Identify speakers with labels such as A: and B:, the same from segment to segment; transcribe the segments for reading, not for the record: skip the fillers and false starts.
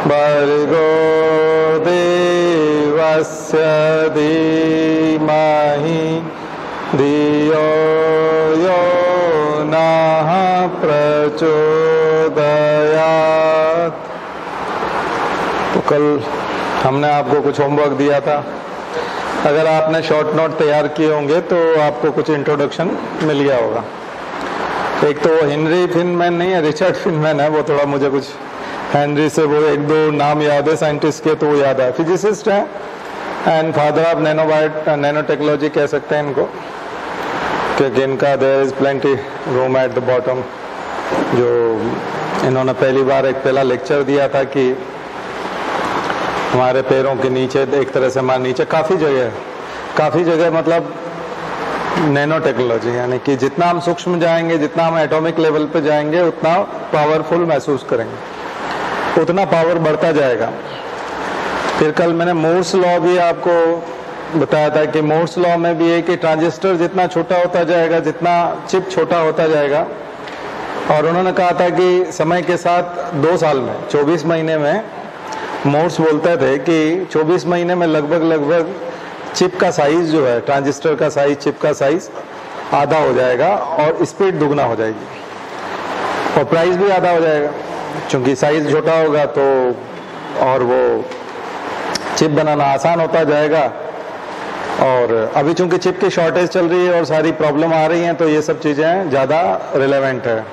A: भर्गो देवस्य धीमहि धियो यो नः प्रचोदयात्। तो कल हमने आपको कुछ होमवर्क दिया था। अगर आपने शॉर्ट नोट तैयार किए होंगे तो आपको कुछ इंट्रोडक्शन मिल गया होगा। एक तो हेनरी फिनमैन नहीं है, रिचर्ड फिनमैन है, वो थोड़ा मुझे कुछ हेनरी से वो एक दो नाम याद है साइंटिस्ट के, तो वो याद है। फिजिसिस्ट हैं and father of nanotechnology कह सकते हैं इनको, क्योंकि इनका there is plenty room at the bottom. जो इन्होंने पहली बार एक पहला लेक्चर दिया था कि हमारे पैरों के नीचे, एक तरह से हमारे नीचे काफ़ी जगह मतलब नैनो टेक्नोलॉजी, यानी कि जितना हम सूक्ष्म जाएंगे, जितना हम एटॉमिक लेवल पे जाएंगे, उतना पावरफुल महसूस करेंगे, उतना पावर बढ़ता जाएगा। फिर कल मैंने मोर्स लॉ भी आपको बताया था कि मोर्स लॉ में भी है कि ट्रांजिस्टर जितना छोटा होता जाएगा, जितना चिप छोटा होता जाएगा, और उन्होंने कहा था कि समय के साथ 2 साल में 24 महीने में मोर्स बोलते थे कि 24 महीने में लगभग चिप का साइज जो है, ट्रांजिस्टर का साइज, चिप का साइज आधा हो जाएगा और स्पीड दुगना हो जाएगी और प्राइस भी आधा हो जाएगा, क्योंकि साइज छोटा होगा तो और वो चिप बनाना आसान होता जाएगा। और अभी चूंकि चिप की शॉर्टेज चल रही है और सारी प्रॉब्लम आ रही हैं, तो ये सब चीज़ें ज़्यादा रिलेवेंट है,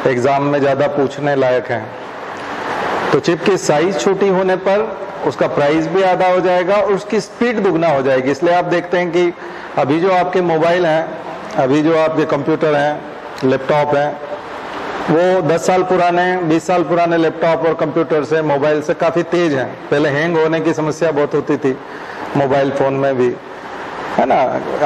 A: एग्ज़ाम में ज़्यादा पूछने लायक हैं। तो चिप की साइज छोटी होने पर उसका प्राइस भी आधा हो जाएगा और उसकी स्पीड दुगना हो जाएगी। इसलिए आप देखते हैं कि अभी जो आपके मोबाइल हैं, अभी जो आपके कंप्यूटर हैं, लैपटॉप हैं, वो 10 साल पुराने, 20 साल पुराने लैपटॉप और कंप्यूटर से, मोबाइल से काफ़ी तेज हैं। पहले हैंग होने की समस्या बहुत होती थी, मोबाइल फ़ोन में भी, है ना,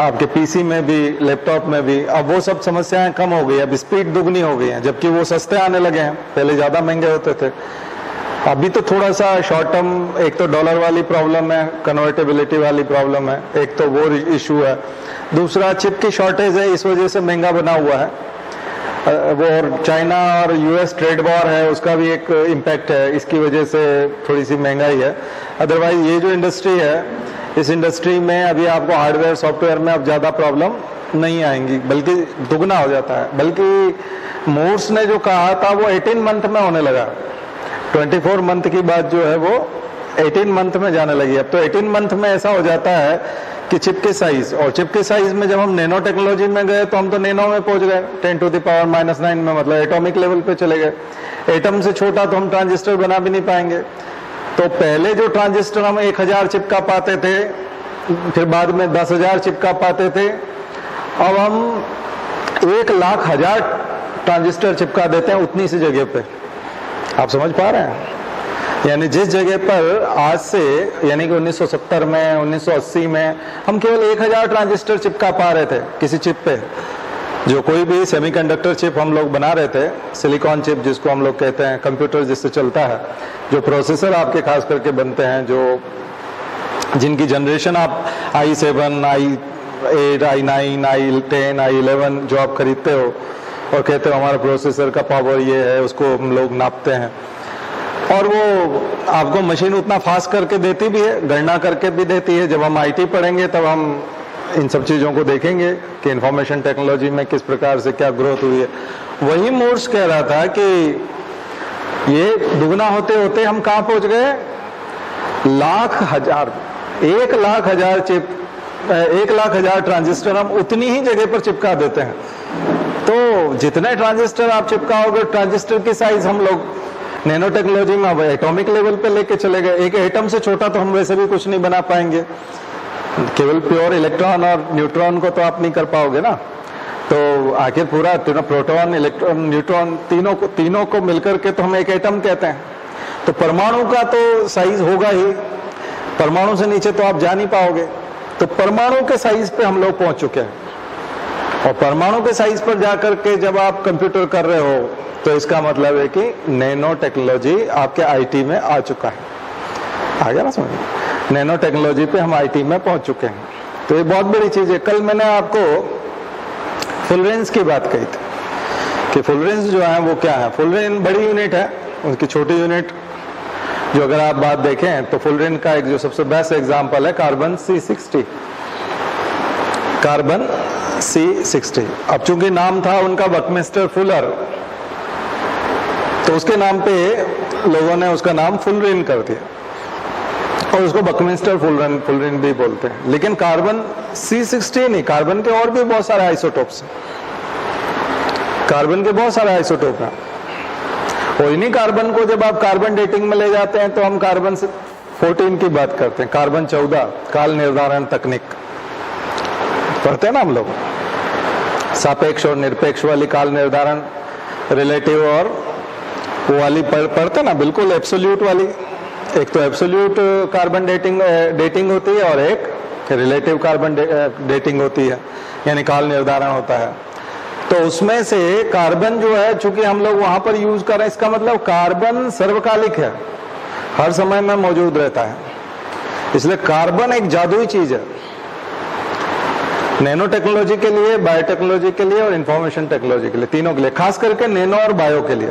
A: आपके पीसी में भी, लैपटॉप में भी। अब वो सब समस्याएं कम हो गई, अब स्पीड दुगनी हो गई है, जबकि वो सस्ते आने लगे हैं, पहले ज़्यादा महंगे होते थे। अभी तो थोड़ा सा शॉर्ट टर्म, एक तो डॉलर वाली प्रॉब्लम है, कन्वर्टेबिलिटी वाली प्रॉब्लम है, एक तो वो इशू है, दूसरा चिप की शॉर्टेज है, इस वजह से महंगा बना हुआ है वो, और चाइना और यूएस ट्रेड वॉर है, उसका भी एक इम्पैक्ट है, इसकी वजह से थोड़ी सी महंगाई है। अदरवाइज ये जो इंडस्ट्री है, इस इंडस्ट्री में अभी आपको हार्डवेयर सॉफ्टवेयर में अब ज़्यादा प्रॉब्लम नहीं आएंगी, बल्कि दुगना हो जाता है। बल्कि मोर्स ने जो कहा था वो 18 मंथ में होने लगा, 24 मंथ की बात जो है वो 18 मंथ में जाने लगी। अब तो 18 मंथ में ऐसा हो जाता है कि चिप के साइज, और चिप के साइज में जब हम नैनो टेक्नोलॉजी में गए तो हम तो नैनो में पहुंच गए, 10⁻⁻⁹ में, मतलब एटॉमिक लेवल पे चले गए। एटम से छोटा तो हम ट्रांजिस्टर बना भी नहीं पाएंगे। तो पहले जो ट्रांजिस्टर हम 1000 चिप का पाते थे, फिर बाद में 10,000 चिप का पाते थे, अब हम 1,00,000 ट्रांजिस्टर चिपका देते हैं उतनी सी जगह पे। आप समझ पा रहे हैं? यानी जिस जगह पर आज से, यानी कि 1970 में, 1980 में हम केवल 1000 ट्रांजिस्टर चिपका पा रहे थे किसी चिप पे, जो कोई भी सेमीकंडक्टर चिप हम लोग बना रहे थे, सिलिकॉन चिप जिसको हम लोग कहते हैं, कंप्यूटर जिससे चलता है, जो प्रोसेसर आपके खास करके बनते हैं, जो जिनकी जनरेशन आप i7, i8, i9, i10, i11 जो आप खरीदते हो और कहते हो हमारा प्रोसेसर का पावर ये है, उसको हम लोग नापते हैं, और वो आपको मशीन उतना फास्ट करके देती भी है, गणना करके भी देती है। जब हम आईटी पढ़ेंगे तब हम इन सब चीज़ों को देखेंगे कि इंफॉर्मेशन टेक्नोलॉजी में किस प्रकार से क्या ग्रोथ हुई है। वही मोर्स कह रहा था कि ये दुगना होते होते हम कहाँ पहुँच गए, 1,00,000 चिप, 1,00,000 ट्रांजिस्टर हम उतनी ही जगह पर चिपका देते हैं। तो जितने ट्रांजिस्टर आप चिपकाओगे, ट्रांजिस्टर की साइज हम लोग नैनो टेक्नोलॉजी में अब एटॉमिक लेवल पे लेके चले गए। एक एटम से छोटा तो हम वैसे भी कुछ नहीं बना पाएंगे, केवल प्योर इलेक्ट्रॉन और न्यूट्रॉन को तो आप नहीं कर पाओगे ना। तो आखिर पूरा प्रोटॉन, इलेक्ट्रॉन, न्यूट्रॉन, तीनों को मिलकर के तो हम एक एटम कहते हैं। तो परमाणु का तो साइज होगा ही, परमाणु से नीचे तो आप जा नहीं पाओगे। तो परमाणु के साइज पे हम लोग पहुंच चुके हैं, और परमाणु के साइज पर जाकर के जब आप कंप्यूटर कर रहे हो तो इसका मतलब है कि नैनो टेक्नोलॉजी आपके आईटी में आ चुका है। आ गया ना समझ? नैनो टेक्नोलॉजी पे हम आईटी में पहुंच चुके हैं, तो ये बहुत बड़ी चीज है। कल मैंने आपको फुल रेंज की बात कही थी कि फुल रेंज जो है वो क्या है। फुल रेंज बड़ी यूनिट है, उसकी छोटी यूनिट जो अगर आप बात देखें तो फुलरिन का एक जो सबसे बेस्ट एग्जांपल है कार्बन C60, कार्बन C60। अब चूंकि नाम था उनका बकमिस्टर फुलर, तो उसके नाम पे लोगों ने उसका नाम फुलरिन कर दिया और उसको बकमिस्टर फुलरिन भी बोलते हैं। लेकिन कार्बन C60 नहीं, कार्बन के और भी बहुत सारे आइसोटोप्स हैं, कार्बन के बहुत सारे आइसोटोप हैं। और इन्हीं कार्बन को जब आप कार्बन डेटिंग में ले जाते हैं तो हम कार्बन 14 की बात करते हैं, कार्बन 14 काल निर्धारण तकनीक पढ़ते हैं ना हम लोग, सापेक्ष और निरपेक्ष वाली काल निर्धारण, रिलेटिव और वो वाली पढ़ते ना, बिल्कुल एब्सोल्यूट वाली। एक तो एब्सोल्यूट कार्बन डेटिंग होती है और एक रिलेटिव कार्बन डेटिंग होती है, यानी काल निर्धारण होता है। तो उसमें से कार्बन जो है, चूंकि हम लोग वहां पर यूज कर रहे हैं, इसका मतलब कार्बन सर्वकालिक है, हर समय में मौजूद रहता है। इसलिए कार्बन एक जादुई चीज है नैनो टेक्नोलॉजी के लिए, बायोटेक्नोलॉजी के लिए और इंफॉर्मेशन टेक्नोलॉजी के लिए, तीनों के लिए, खास करके नैनो और बायो के लिए।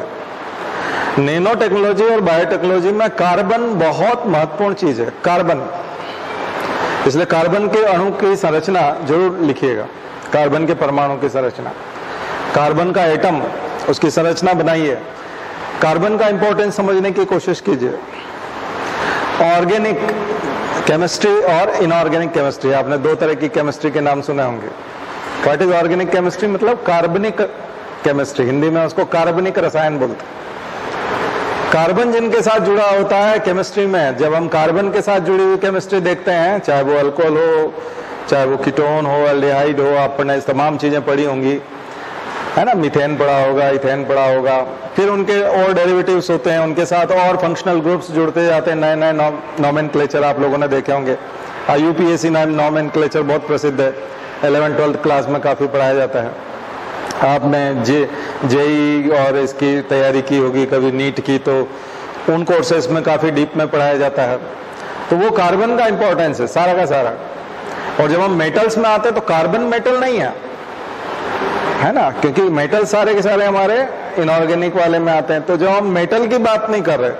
A: नैनो टेक्नोलॉजी और बायोटेक्नोलॉजी में कार्बन बहुत महत्वपूर्ण चीज है, कार्बन। इसलिए कार्बन के अणु की संरचना जरूर लिखिएगा, कार्बन के परमाणु की संरचना, कार्बन का एटम, उसकी संरचना बनाइए, कार्बन का इंपॉर्टेंस समझने की कोशिश कीजिए। ऑर्गेनिक केमिस्ट्री और इनऑर्गेनिक केमिस्ट्री, आपने दो तरह की केमिस्ट्री के नाम सुने होंगे। What is organic chemistry? मतलब कार्बनिक केमिस्ट्री, हिंदी में उसको कार्बनिक रसायन बोलते हैं। कार्बन जिनके साथ जुड़ा होता है केमिस्ट्री में, जब हम कार्बन के साथ जुड़ी हुई केमिस्ट्री देखते हैं, चाहे वो अल्कोहल हो, चाहे वो कीटोन हो, एल्डिहाइड हो, आपने तमाम चीजें पढ़ी होंगी, है ना, मीथेन पढ़ा होगा, इथेन पढ़ा होगा, फिर उनके और डेरिवेटिव्स होते हैं, उनके साथ और फंक्शनल ग्रुप्स जुड़ते जाते हैं, नए नए नॉमेनक्लेचर आप लोगों ने देखे होंगे। IUPAC नॉमेनक्लेचर बहुत प्रसिद्ध है, 11th-12th क्लास में काफी पढ़ाया जाता है। आपने जेई और इसकी तैयारी की होगी, कभी नीट की, तो उन कोर्सेज में काफी डीप में पढ़ाया जाता है। तो वो कार्बन का इंपॉर्टेंस है सारा का सारा। और जब हम मेटल्स में आते हैं तो कार्बन मेटल नहीं है ना, क्योंकि मेटल सारे के सारे हमारे इनऑर्गेनिक वाले में आते हैं। तो जब हम मेटल की बात नहीं कर रहे,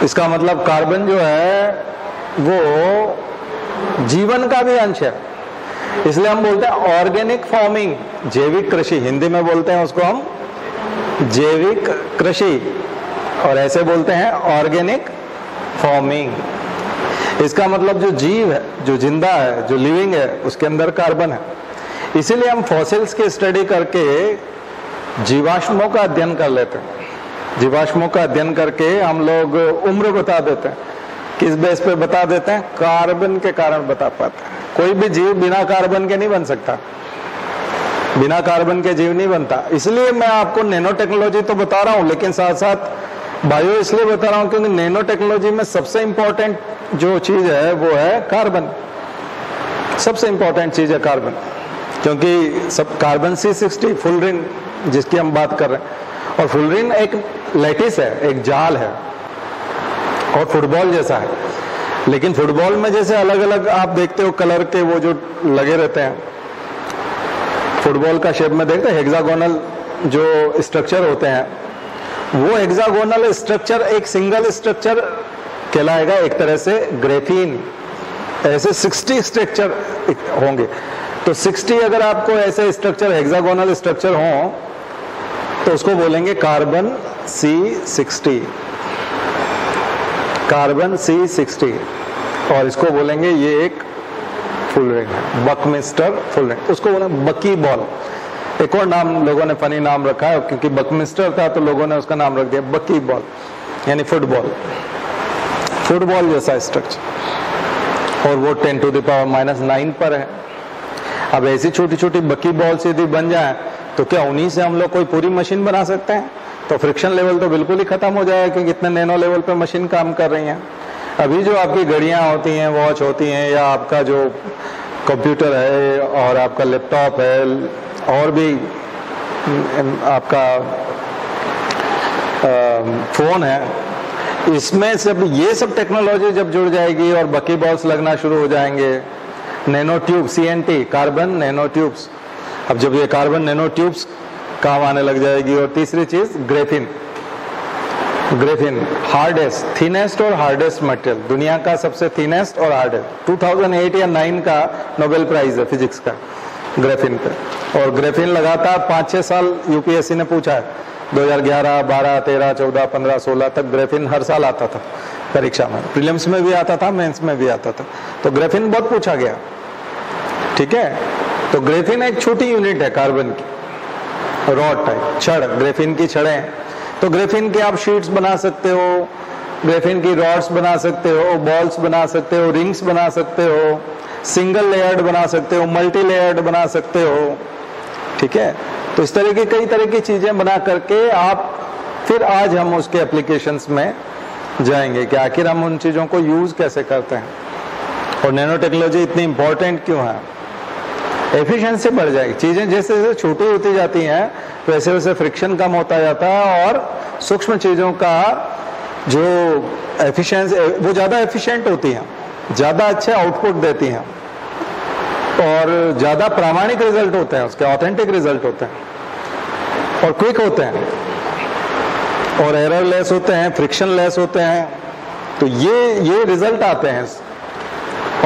A: इसका मतलब कार्बन जो है वो जीवन का भी अंश है। इसलिए हम बोलते हैं ऑर्गेनिक फार्मिंग, जैविक कृषि, हिंदी में बोलते हैं उसको हम जैविक कृषि, और ऐसे बोलते हैं ऑर्गेनिक फार्मिंग। इसका मतलब जो जीव है, जो जिंदा है, जो लिविंग है, उसके अंदर कार्बन है। इसीलिए हम फॉसिल्स की स्टडी करके जीवाश्मों का अध्ययन कर लेते हैं। जीवाश्मों का अध्ययन करके हम लोग उम्र बता देते हैं। किस बेस पे बता देते हैं? कार्बन के कारण बता पाते हैं। कोई भी जीव बिना कार्बन के नहीं बन सकता, बिना कार्बन के जीव नहीं बनता। इसलिए मैं आपको नैनो टेक्नोलॉजी तो बता रहा हूं, लेकिन साथ साथ बायो इसलिए बता रहा हूं क्योंकि नैनो टेक्नोलॉजी में सबसे इंपॉर्टेंट जो चीज है वो है कार्बन। सबसे इंपॉर्टेंट चीज है कार्बन, क्योंकि सब कार्बन C60 फुलरिन जिसकी हम बात कर रहे हैं, और फुलरिन एक लैटिस है, एक जाल है और फुटबॉल जैसा है। लेकिन फुटबॉल में जैसे अलग अलग आप देखते हो कलर के वो जो लगे रहते हैं, फुटबॉल का शेप में देखते हैं हेक्सागोनल जो स्ट्रक्चर होते हैं, वो हेक्सागोनल स्ट्रक्चर एक सिंगल स्ट्रक्चर कहलाएगा, एक तरह से ग्रेफीन। ऐसे 60 स्ट्रक्चर होंगे। तो 60 अगर आपको ऐसे स्ट्रक्चर, हेक्सागोनल स्ट्रक्चर हो, तो उसको बोलेंगे कार्बन C60, कार्बन C60, और इसको बोलेंगे ये एक फुलरिन है, बकमिस्टर फुलरिन। उसको बोलेंगे बकी बॉल। एक और नाम लोगों ने फनी नाम रखा है, क्योंकि बकमिस्टर था तो लोगों ने उसका नाम रख दिया बकी बॉल, यानी फुटबॉल, फुटबॉल जैसा स्ट्रक्चर। और वो 10⁻⁹ पर है। अब ऐसी छोटी छोटी बकी बॉल्स यदि बन जाए तो क्या उन्हीं से हम लोग कोई पूरी मशीन बना सकते हैं? तो फ्रिक्शन लेवल तो बिल्कुल ही खत्म हो जाएगा, क्योंकि इतने नैनो लेवल पे मशीन काम कर रही हैं। अभी जो आपकी घड़ियां होती हैं, वॉच होती हैं, या आपका जो कंप्यूटर है और आपका लैपटॉप है, और भी आपका फोन है, इसमें सब ये सब टेक्नोलॉजी जब जुड़ जाएगी और बकी बॉल्स लगना शुरू हो जाएंगे, nano tube, CNT, carbon nano tubes. अब जब ये कार्बन नैनो ट्यूब्स काम आने लग जाएगी, और तीसरी चीज ग्रेफिन, ग्रेफिन हार्डेस्ट, थिनेस्ट और हार्डेस्ट मटेरियल, दुनिया का सबसे थिनेस्ट और हार्डेस्ट। 2008 या 9 का नोबेल प्राइज है फिजिक्स का ग्रेफिन पे। और ग्रेफिन लगातार 5-6 साल यूपीएससी ने पूछा है, 2011, 12, 13, 14, 15, 16 तक ग्रेफिन हर साल आता था परीक्षा में, प्रीलिम्स में भी आता था, मेंस में भी आता था। तो ग्रेफिन बहुत पूछा गया, ठीक है। तो ग्रेफिन एक छोटी यूनिट है कार्बन की, रॉड टाइप छड़, ग्रेफिन की छड़ें हैं। तो ग्रेफिन के आप शीट्स बना सकते हो, ग्रेफिन की रॉड्स बना सकते हो, बॉल्स बना सकते हो, रिंग्स बना सकते हो, सिंगल लेयर्ड बना सकते हो, मल्टी लेयर्ड बना सकते हो, ठीक है। तो इस तरह की कई तरह की चीजें बना करके आप, फिर आज हम उसके एप्लीकेशंस में जाएंगे कि आखिर हम उन चीजों को यूज कैसे करते हैं और नैनो टेक्नोलॉजी इतनी इंपॉर्टेंट क्यों है। एफिशिएंसी बढ़ जाएगी, चीजें जैसे जैसे छोटी होती जाती हैं वैसे वैसे फ्रिक्शन कम होता जाता है और सूक्ष्म चीजों का जो एफिशिएंसी वो ज्यादा एफिशिएंट होती हैं, ज्यादा अच्छे आउटपुट देती हैं और ज्यादा प्रामाणिक रिजल्ट होते हैं, उसके ऑथेंटिक रिजल्ट होते हैं और क्विक होते हैं और एरर लेस होते हैं, फ्रिक्शन लेस होते हैं। तो ये रिजल्ट आते हैं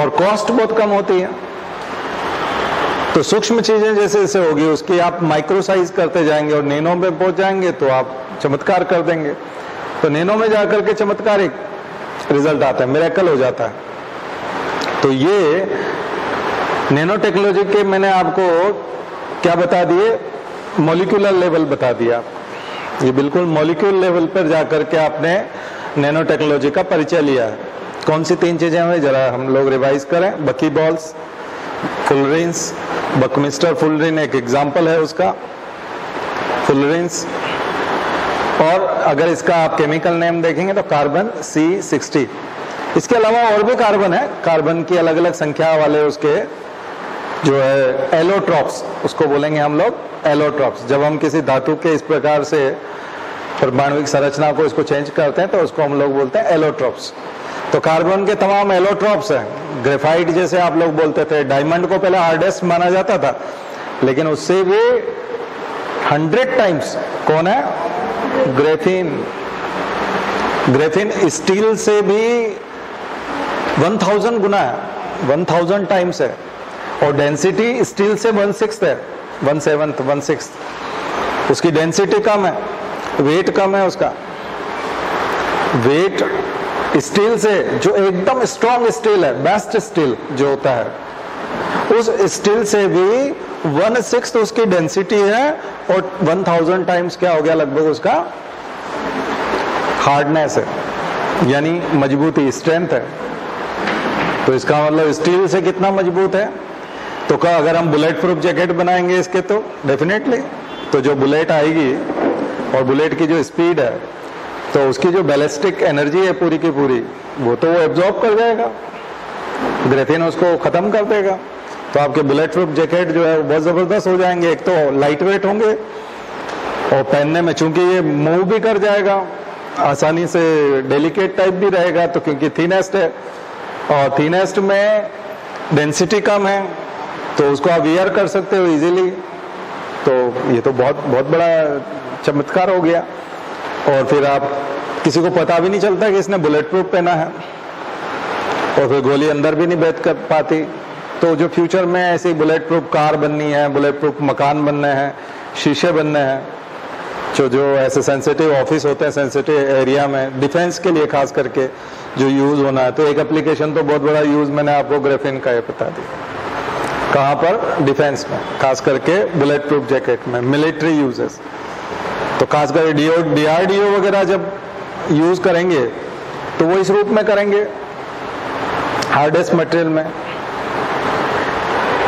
A: और कॉस्ट बहुत कम होती है। तो सूक्ष्म चीजें जैसे जैसे होगी उसकी आप माइक्रो साइज करते जाएंगे और नैनो में पहुंच जाएंगे तो आप चमत्कार कर देंगे। तो नैनो में जाकर के चमत्कारिक रिजल्ट आता है, मिरेकल हो जाता है। तो ये नैनो टेक्नोलॉजी के मैंने आपको क्या बता दिए, मॉलिक्यूलर लेवल बता दिया। ये बिल्कुल मॉलिक्यूल लेवल पर जाकर के आपने नैनो टेक्नोलॉजी का परिचय लिया है। कौन सी 3 चीजें हमें जरा हम लोग रिवाइज करें। बकी बॉल्स, फुलरिन्स, बकमिस्टर फुलरिन एक एग्जाम्पल है उसका, फुलरिन्स। और अगर इसका आप केमिकल नेम देखेंगे तो कार्बन C60। इसके अलावा और भी कार्बन है, कार्बन की अलग अलग संख्या वाले उसके जो है एलोट्रॉप्स, उसको बोलेंगे हम लोग एलोट्रॉप्स। जब हम किसी धातु के इस प्रकार से परमाणुविक संरचना को इसको चेंज करते हैं तो उसको हम लोग बोलते हैं एलोट्रॉप्स। तो कार्बन के तमाम एलोट्रॉप्स हैं। ग्रेफाइट जैसे आप लोग बोलते थे, डायमंड को पहले हार्डेस्ट माना जाता था, लेकिन उससे भी 100 टाइम्स कौन है, ग्रेफिन। ग्रेफिन स्टील से भी 1000 गुना है, 1000 टाइम्स है और डेंसिटी स्टील से 1/6 है, 1/7, 1/6। उसकी डेंसिटी कम है, वेट कम है उसका। वेट स्टील से जो एकदम स्ट्रॉन्ग स्टील है, बेस्ट स्टील जो होता है, उस स्टील से भी 1/6 उसकी डेंसिटी है और 1000 टाइम्स क्या हो गया लगभग उसका हार्डनेस है, यानी मजबूती, स्ट्रेंथ है। तो इसका मतलब स्टील से कितना मजबूत है। तो क्या अगर हम बुलेट प्रूफ जैकेट बनाएंगे इसके, तो डेफिनेटली तो जो बुलेट आएगी और बुलेट की जो स्पीड है तो उसकी जो बैलिस्टिक एनर्जी है पूरी की पूरी, वो तो वो एब्जॉर्ब कर जाएगा, ग्रेफिन उसको खत्म कर देगा। तो आपके बुलेट प्रूफ जैकेट जो है वो बहुत जबरदस्त हो जाएंगे। एक तो लाइट वेट होंगे और पहनने में चूंकि ये मूव भी कर जाएगा आसानी से, डेलिकेट टाइप भी रहेगा तो क्योंकि थिनेस्ट है और थिनेस्ट में डेंसिटी कम है तो उसको आप वियर कर सकते हो इजीली। तो ये तो बहुत बहुत बड़ा चमत्कार हो गया। और फिर आप किसी को पता भी नहीं चलता कि इसने बुलेट प्रूफ पहना है और फिर गोली अंदर भी नहीं बैठ कर पाती। तो जो फ्यूचर में ऐसी बुलेट प्रूफ कार बननी है, बुलेट प्रूफ मकान बनने हैं, शीशे बनने हैं, जो ऐसे सेंसिटिव ऑफिस होते हैं सेंसिटिव एरिया में, डिफेंस के लिए खास करके जो यूज होना है, तो एक एप्लीकेशन तो बहुत बड़ा यूज मैंने आपको ग्रेफिन का ये बता दिया। कहाँ पर, डिफेंस में, खास करके बुलेट प्रूफ जैकेट में, मिलिट्री यूजेस। तो खास कर DRDO वगैरह जब यूज करेंगे तो वो इस रूप में करेंगे, हार्डेस्ट मटेरियल में।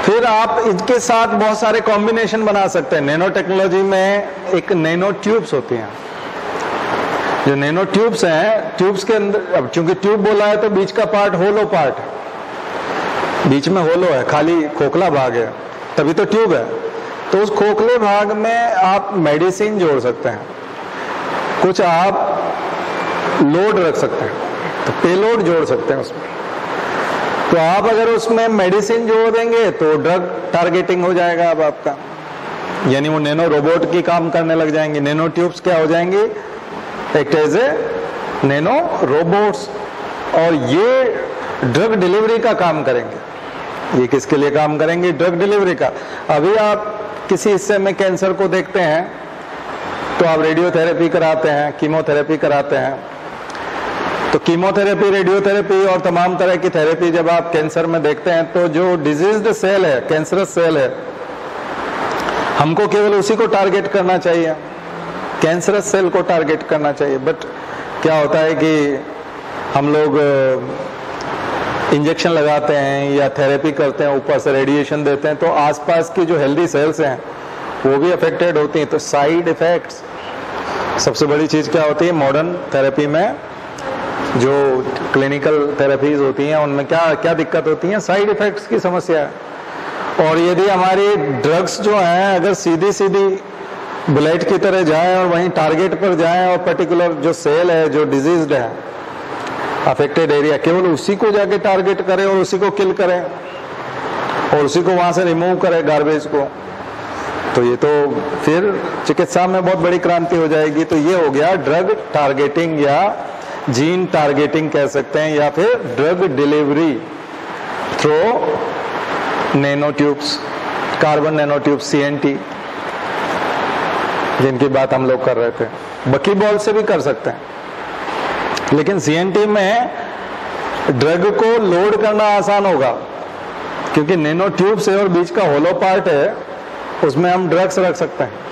A: फिर आप इनके साथ बहुत सारे कॉम्बिनेशन बना सकते हैं। नैनो टेक्नोलॉजी में एक नैनो ट्यूब्स होती हैं। जो नैनो ट्यूब्स हैं, ट्यूब्स के अंदर, अब चूंकि ट्यूब बोला है तो बीच का पार्ट होलो पार्ट, बीच में होलो है, खाली खोखला भाग है, तभी तो ट्यूब है। तो उस खोखले भाग में आप मेडिसिन जोड़ सकते हैं, कुछ आप लोड रख सकते हैं, तो पेलोड जोड़ सकते हैं उसमें। तो आप अगर उसमें मेडिसिन जोड़ देंगे तो ड्रग टारगेटिंग हो जाएगा अब आपका, यानी वो नैनो रोबोट की काम करने लग जाएंगे। नैनो ट्यूब्स क्या हो जाएंगी, act as a nanorobots, और ये ड्रग डिलीवरी का काम करेंगे। ये किसके लिए काम करेंगे? ड्रग डिलीवरी का। अभी आप किसी हिस्से में कैंसर को देखते हैं तो आप रेडियोथेरेपी कराते हैं, कीमोथेरेपी कराते हैं। तो कीमोथेरेपी, रेडियोथेरेपी और तमाम तरह की थेरेपी जब आप कैंसर में देखते हैं तो जो डिजीज्ड सेल है, कैंसरस सेल है, हमको केवल उसी को टारगेट करना चाहिए, कैंसरस सेल को टारगेट करना चाहिए। बट क्या होता है कि हम लोग इंजेक्शन लगाते हैं या थेरेपी करते हैं, ऊपर से रेडिएशन देते हैं, तो आसपास की जो हेल्दी सेल्स हैं वो भी अफेक्टेड होती हैं। तो साइड इफेक्ट्स, सबसे बड़ी चीज़ क्या होती है मॉडर्न थेरेपी में, जो क्लिनिकल थेरेपीज होती हैं उनमें क्या क्या दिक्कत होती है? साइड इफेक्ट्स की समस्या है। और यदि हमारी ड्रग्स जो हैं अगर सीधी सीधी बुलेट की तरह जाएं और वहीं टारगेट पर जाएं और पर्टिकुलर जो सेल है जो डिजीज्ड है, अफेक्टेड एरिया, केवल उसी को जाके टारगेट करें और उसी को किल करें और उसी को वहां से रिमूव करें, गार्बेज को, तो ये तो फिर चिकित्सा में बहुत बड़ी क्रांति हो जाएगी। तो ये हो गया ड्रग टारगेटिंग या जीन टारगेटिंग कह सकते हैं, या फिर drug delivery through nano tubes, carbon nano tube, CNT, जिनकी बात हम लोग कर रहे थे। बकी बॉल से भी कर सकते हैं, लेकिन CNT में ड्रग को लोड करना आसान होगा क्योंकि नैनो ट्यूब से और बीच का होलो पार्ट है, उसमें हम ड्रग्स रख सकते हैं।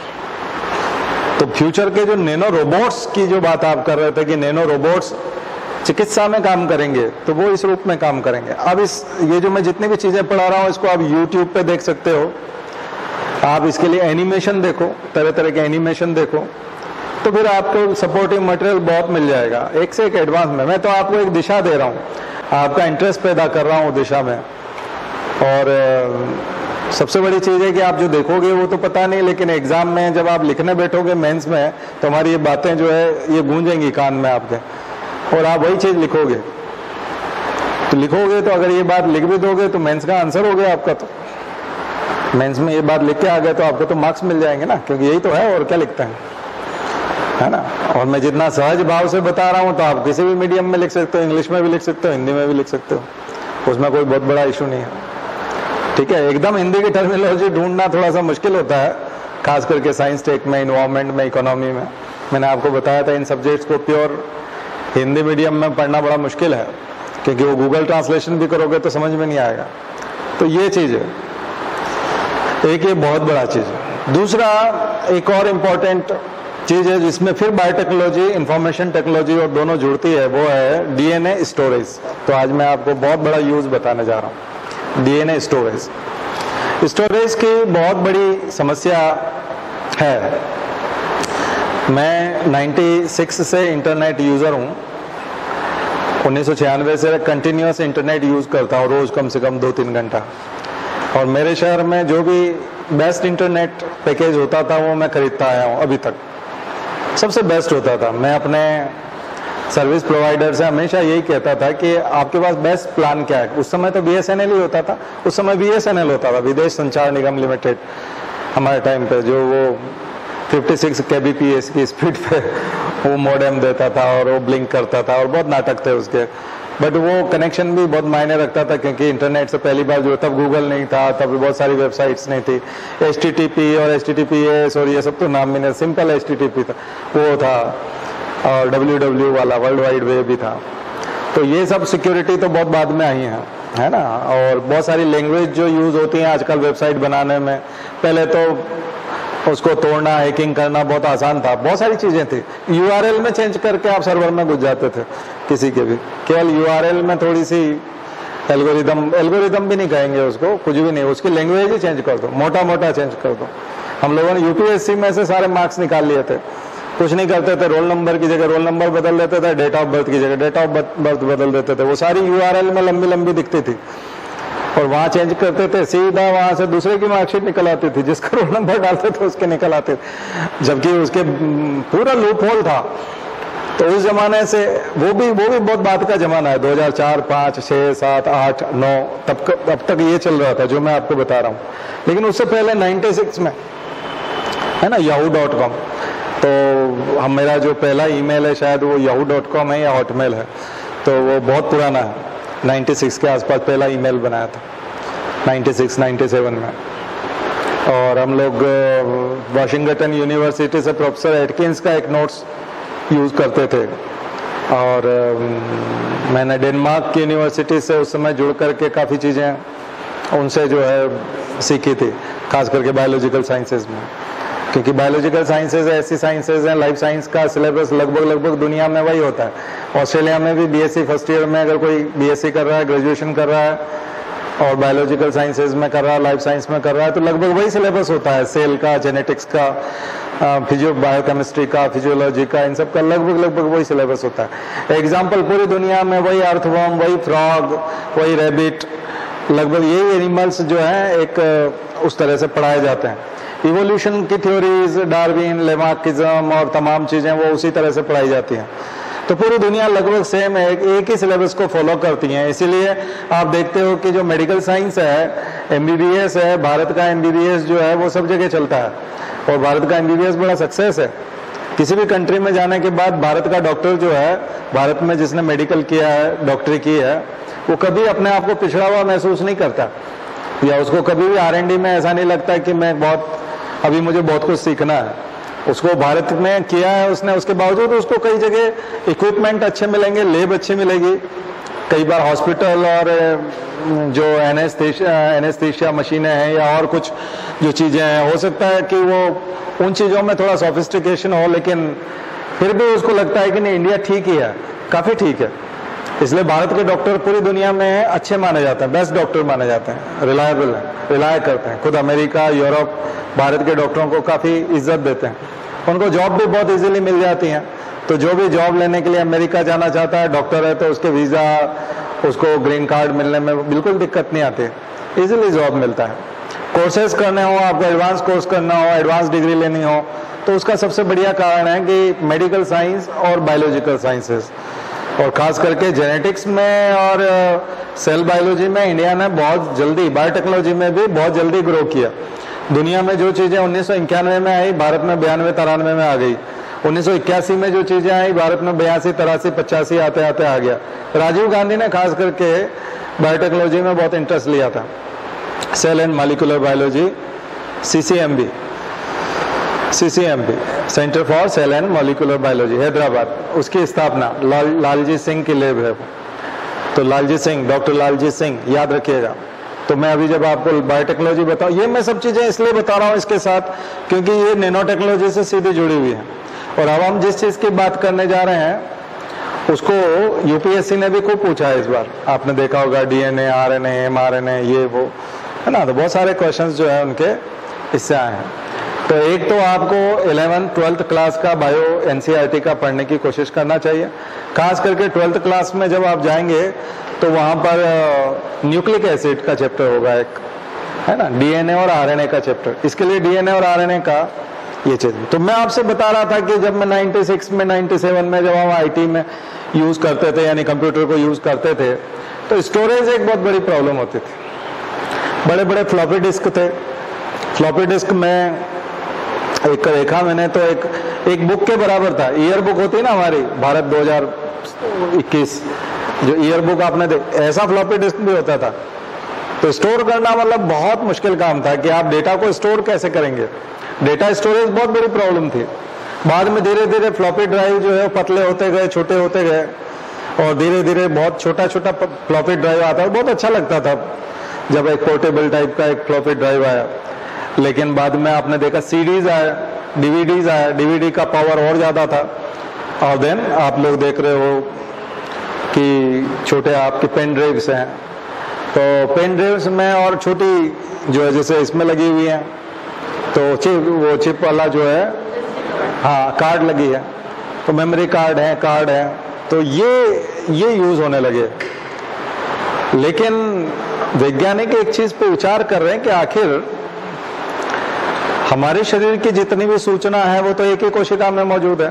A: तो फ्यूचर के जो नैनो रोबोट्स की जो बात आप कर रहे थे कि नैनो रोबोट्स चिकित्सा में काम करेंगे, तो वो इस रूप में काम करेंगे। अब ये जो मैं जितनी भी चीजें पढ़ा रहा हूँ इसको आप YouTube पे देख सकते हो। आप इसके लिए एनिमेशन देखो, तरह तरह के एनिमेशन देखो, तो फिर आपको सपोर्टिंग मटेरियल बहुत मिल जाएगा, एक से एक एडवांस में। मैं तो आपको एक दिशा दे रहा हूँ, आपका इंटरेस्ट पैदा कर रहा हूँ दिशा में। और सबसे बड़ी चीज़ है कि आप जो देखोगे वो तो पता नहीं, लेकिन एग्जाम में जब आप लिखने बैठोगे मेंस में, तो हमारी ये बातें जो है ये गूंजेंगी कान में आपके, और आप वही चीज़ लिखोगे। तो लिखोगे तो अगर ये बात लिख भी दोगे तो मेंस का आंसर हो गया आपका। तो मेंस में ये बात लिख के आ गए तो आपको तो मार्क्स मिल जाएंगे ना, क्योंकि यही तो है, और क्या लिखते हैं, है ना। और मैं जितना सहज भाव से बता रहा हूँ तो आप किसी भी मीडियम में लिख सकते हो, इंग्लिश में भी लिख सकते हो, हिंदी में भी लिख सकते हो, उसमें कोई बहुत बड़ा इशू नहीं है। ठीक है, एकदम हिंदी की टर्मिनोलॉजी ढूंढना थोड़ा सा मुश्किल होता है, खास करके साइंस टेक में, इन्वायरमेंट में, इकोनॉमी में। मैंने आपको बताया था इन सब्जेक्ट्स को प्योर हिंदी मीडियम में पढ़ना बड़ा मुश्किल है, क्योंकि वो गूगल ट्रांसलेशन भी करोगे तो समझ में नहीं आएगा। तो ये चीज़ है एक, ये बहुत बड़ा चीज़ है। दूसरा एक और इम्पोर्टेंट चीज़ है जिसमें फिर बायोटेक्नोलॉजी, इंफॉर्मेशन टेक्नोलॉजी और दोनों जुड़ती है, वो है DNA स्टोरेज। तो आज मैं आपको बहुत बड़ा यूज़ बताने जा रहा हूँ, DNA स्टोरेज। स्टोरेज की बहुत बड़ी समस्या है। मैं 96 से इंटरनेट यूज़र हूँ, 1996 से कंटिन्यूस इंटरनेट यूज़ करता हूँ, रोज़ कम से कम 2-3 घंटा। और मेरे शहर में जो भी बेस्ट इंटरनेट पैकेज होता था वो मैं खरीदता आया हूँ अभी तक, सबसे बेस्ट होता था। मैं अपने सर्विस प्रोवाइडर से हमेशा यही कहता था कि आपके पास बेस्ट प्लान क्या है। उस समय तो BSNL ही होता था, उस समय BSNL होता था, विदेश संचार निगम लिमिटेड, हमारे टाइम पे, जो वो 56 kbps की स्पीड पे वो मॉडेम देता था और वो ब्लिंक करता था और बहुत नाटक थे उसके। बट वो कनेक्शन भी बहुत मायने रखता था, क्योंकि इंटरनेट से पहली बार जो, तब गूगल नहीं था, तब बहुत सारी वेबसाइट्स नहीं थी, HTTP और HTTPS और ये सब तो नाम भी नहीं, सिंपल HTTP था वो था, और WWW वाला वर्ल्ड वाइड वेब भी था। तो ये सब सिक्योरिटी तो बहुत बाद में आई है ना। और बहुत सारी लैंग्वेज जो यूज़ होती हैं आजकल वेबसाइट बनाने में, पहले तो उसको तोड़ना, हैकिंग करना बहुत आसान था, बहुत सारी चीज़ें थी। URL में चेंज करके आप सर्वर में घुस जाते थे किसी के भी, केवल URL में थोड़ी सी एल्गोरिदम भी नहीं कहेंगे उसको, कुछ भी नहीं, उसकी लैंग्वेज ही चेंज कर दो, मोटा मोटा चेंज कर दो। हम लोगों ने UPSC में से सारे मार्क्स निकाल लिए थे, कुछ नहीं करते थे, रोल नंबर की जगह रोल नंबर बदल देते थे, डेट ऑफ बर्थ की जगह डेट ऑफ बर्थ बदल देते थे। वो सारी URL में लंबी लंबी दिखती थी और वहाँ चेंज करते थे, सीधा वहाँ से दूसरे की मार्कशीट निकल आती थी, जिसका रोल नंबर डालते थे उसके निकल आते थे, जबकि उसके पूरा लूप होल था। तो उस जमाने से वो भी बहुत बात का जमाना है, 2004, 5, 6, 7, 8, 9 अब तक ये चल रहा था जो मैं आपको बता रहा हूँ। लेकिन उससे पहले 96 में, है ना, yahoo.com, तो हम मेरा जो पहला ईमेल है शायद वो yahoo.com है या हॉटमेल है, तो वो बहुत पुराना है, 96 के आसपास पहला ईमेल बनाया था, 96-97 में। और हम लोग वाशिंगटन यूनिवर्सिटी से प्रोफेसर एटकिंस का एक नोट्स यूज़ करते थे, और मैंने डेनमार्क की यूनिवर्सिटी से उस समय जुड़ करके काफ़ी चीज़ें उनसे जो है सीखी थी, खास करके बायोलॉजिकल साइंसेज में, क्योंकि बायोलॉजिकल साइंसेज ऐसी साइंसेज हैं, लाइफ साइंस का सिलेबस लगभग दुनिया में वही होता है। ऑस्ट्रेलिया में भी बीएससी फर्स्ट ईयर में अगर कोई बीएससी कर रहा है, ग्रेजुएशन कर रहा है और बायोलॉजिकल साइंसेज में कर रहा है, लाइफ साइंस में कर रहा है, तो लगभग वही सिलेबस होता है, सेल का, जेनेटिक्स का, बायोकेमिस्ट्री का, फिजियोलॉजी का, इन सब का लगभग वही सिलेबस होता है। एग्जाम्पल पूरी दुनिया में वही अर्थवर्म, वही फ्रॉग, वही रैबिट, लगभग यही एनिमल्स जो हैं एक उस तरह से पढ़ाए जाते हैं। इवोल्यूशन की थ्योरीज, डार्विन, लेमार्किज्म और तमाम चीज़ें वो उसी तरह से पढ़ाई जाती हैं। तो पूरी दुनिया लगभग सेम है, एक ही सिलेबस को फॉलो करती हैं। इसीलिए आप देखते हो कि जो मेडिकल साइंस है, एमबीबीएस है, भारत का एमबीबीएस जो है वो सब जगह चलता है, और भारत का एमबीबीएस बड़ा सक्सेस है। किसी भी कंट्री में जाने के बाद भारत का डॉक्टर जो है, भारत में जिसने मेडिकल किया है, डॉक्टरी की है, वो कभी अपने आप को पिछड़ा हुआ महसूस नहीं करता, या उसको कभी भी R&D में ऐसा नहीं लगता कि मैं अभी मुझे बहुत कुछ सीखना है। उसको भारत में किया है उसने, उसके बावजूद उसको कई जगह इक्विपमेंट अच्छे मिलेंगे, लैब अच्छी मिलेगी, कई बार हॉस्पिटल और जो एनेस्थीसिया मशीनें हैं या और कुछ जो चीज़ें हैं, हो सकता है कि वो उन चीज़ों में थोड़ा सोफिस्टिकेशन हो, लेकिन फिर भी उसको लगता है कि नहीं, इंडिया ठीक ही है, काफ़ी ठीक है। इसलिए भारत के डॉक्टर पूरी दुनिया में अच्छे माने जाते हैं, बेस्ट डॉक्टर माने जाते हैं, रिलायबल है, रिलाय करते हैं। खुद अमेरिका, यूरोप भारत के डॉक्टरों को काफ़ी इज्जत देते हैं, उनको जॉब भी बहुत इजीली मिल जाती हैं। तो जो भी जॉब लेने के लिए अमेरिका जाना चाहता है, डॉक्टर है, तो उसके वीज़ा, उसको ग्रीन कार्ड मिलने में बिल्कुल दिक्कत नहीं आती, इजीली जॉब मिलता है। कोर्सेज करने हो, आपको एडवांस कोर्स करना हो, एडवांस डिग्री लेनी हो, तो उसका सबसे बढ़िया कारण है कि मेडिकल साइंस और बायोलॉजिकल साइंसेस, और ख़ास करके जेनेटिक्स में और सेल बायोलॉजी में इंडिया ने बहुत जल्दी, बायोटेक्नोलॉजी में भी बहुत जल्दी ग्रो किया। दुनिया में जो चीज़ें 1991 में आई, भारत में 92-93 में आ गई। 1981 में जो चीज़ें आई, भारत में 82, 83, 85 आते आते आ गया। राजीव गांधी ने खास करके बायोटेक्नोलॉजी में बहुत इंटरेस्ट लिया था। Cell and molecular biology, CCMB, centre for cell and molecular biology, Hyderabad, उसकी स्थापना लालजी सिंह की लैब है। तो लालजी सिंह, डॉक्टर लालजी सिंह, याद रखिएगा। तो मैं अभी जब आपको बायोटेक्नोलॉजी बताऊँ, ये मैं सब चीज़ें इसलिए बता रहा हूँ इसके साथ क्योंकि ये नैनो टेक्नोलॉजी से सीधी जुड़ी हुई है। और अब हम जिस चीज़ की बात करने जा रहे हैं उसको यूपीएससी ने भी खूब पूछा है इस बार, आपने देखा होगा, DNA, RNA, mRNA, ये वो है ना, तो बहुत सारे क्वेश्चंस जो है उनके इससे आए हैं। तो एक तो आपको 11th 12th क्लास का बायो NCERT का पढ़ने की कोशिश करना चाहिए। खास करके 12th क्लास में जब आप जाएंगे तो वहाँ पर न्यूक्लिक एसिड का चैप्टर होगा एक, है ना, DNA और RNA का चैप्टर। इसके लिए DNA और RNA का ये चीज़। तो मैं आपसे बता रहा था कि जब मैं 96 में 97 में जब हम IT में यूज़ करते थे, यानी कंप्यूटर को यूज़ करते थे, तो स्टोरेज एक बहुत बड़ी प्रॉब्लम होती थी। बड़े बड़े फ्लॉपी डिस्क थे। फ्लॉपी डिस्क में एक रेखा मैंने तो एक बुक के बराबर था। ईयर बुक होती है ना हमारी, भारत 2021 जो ईयर बुक आपने ऐसा फ्लॉपी डिस्क भी होता था। तो स्टोर करना मतलब बहुत मुश्किल काम था कि आप डेटा को स्टोर कैसे करेंगे। डेटा स्टोरेज बहुत बड़ी प्रॉब्लम थी। बाद में धीरे धीरे फ्लॉपी ड्राइव जो है पतले होते गए, छोटे होते गए, और धीरे धीरे बहुत छोटा छोटा फ्लॉपी ड्राइव आता है। बहुत अच्छा लगता था जब एक पोर्टेबल टाइप का एक फ्लॉपी ड्राइव आया। लेकिन बाद में आपने देखा सीडीज आया, डीवीडीज आया, डीवीडी का पावर और ज़्यादा था। और देन आप लोग देख रहे हो कि छोटे आपके पेन ड्राइव्स हैं। तो पेन ड्राइव्स में और छोटी जो है जैसे इसमें लगी हुई है, तो चिप वाला जो है, हाँ, कार्ड लगी है, तो मेमोरी कार्ड है, तो ये यूज़ होने लगे। लेकिन वैज्ञानिक एक चीज़ पे विचार कर रहे हैं कि आखिर हमारे शरीर की जितनी भी सूचना है वो तो एक ही कोशिका में मौजूद है।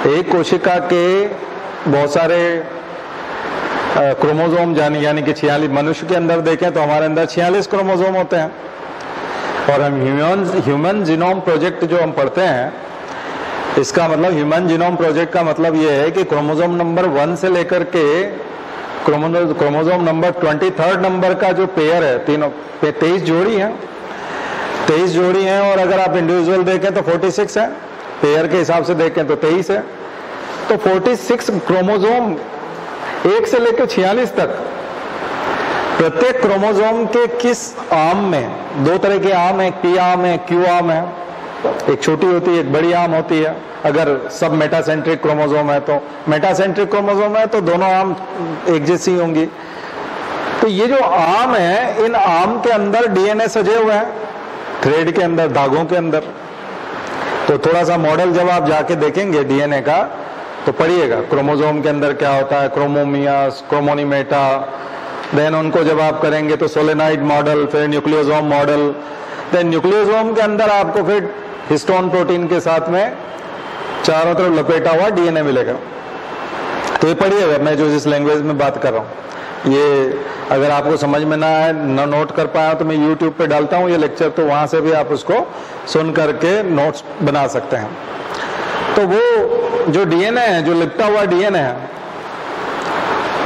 A: एक कोशिका के बहुत सारे क्रोमोसोम यानी कि 46, मनुष्य के अंदर देखें तो हमारे अंदर 46 क्रोमोसोम होते हैं। और हम ह्यूमन जीनोम प्रोजेक्ट जो हम पढ़ते हैं इसका मतलब ह्यूमन जीनोम प्रोजेक्ट का मतलब ये है कि क्रोमोसोम नंबर 1 से लेकर के क्रोमोसोम नंबर 23 नंबर का जो पेयर है, तीनों 23 जोड़ी है, 23 जोड़ी हैं। और अगर आप इंडिविजुअल देखें तो 46 है, पेयर के हिसाब से देखें तो 23 है। तो 46 क्रोमोसोम 1 से लेकर 46 तक, प्रत्येक क्रोमोसोम के किस आर्म में, दो तरह के आर्म है, पी आर्म है, क्यू आर्म है, एक छोटी होती है, एक बड़ी आर्म होती है। अगर सब मेटासेंट्रिक क्रोमोसोम है तो, मेटासेंट्रिक क्रोमोसोम है तो दोनों आर्म एक जैसी होंगी। तो ये जो आर्म है, इन आर्म के अंदर डीएनए सजे हुए हैं, थ्रेड के अंदर, धागों के अंदर। तो थोड़ा सा मॉडल जब आप जाके देखेंगे डीएनए का तो पढ़िएगा क्रोमोसोम के अंदर क्या होता है, क्रोमोमियस, क्रोमोनीमेटा, देन उनको जब आप करेंगे तो सोलेनाइड मॉडल, फिर न्यूक्लियोसोम मॉडल, देन न्यूक्लियोसोम के अंदर आपको फिर हिस्टोन प्रोटीन के साथ में चारों तरफ लपेटा हुआ डीएनए मिलेगा। तो ये पढ़िएगा, मैं जो जिस लैंग्वेज में बात कर रहा हूँ। ये अगर आपको समझ में ना आए, ना नोट कर पाया तो मैं YouTube पे डालता हूँ ये लेक्चर, तो वहां से भी आप उसको सुन करके नोट्स बना सकते हैं। तो वो जो डीएनए है, जो लिपटा हुआ डीएनए है,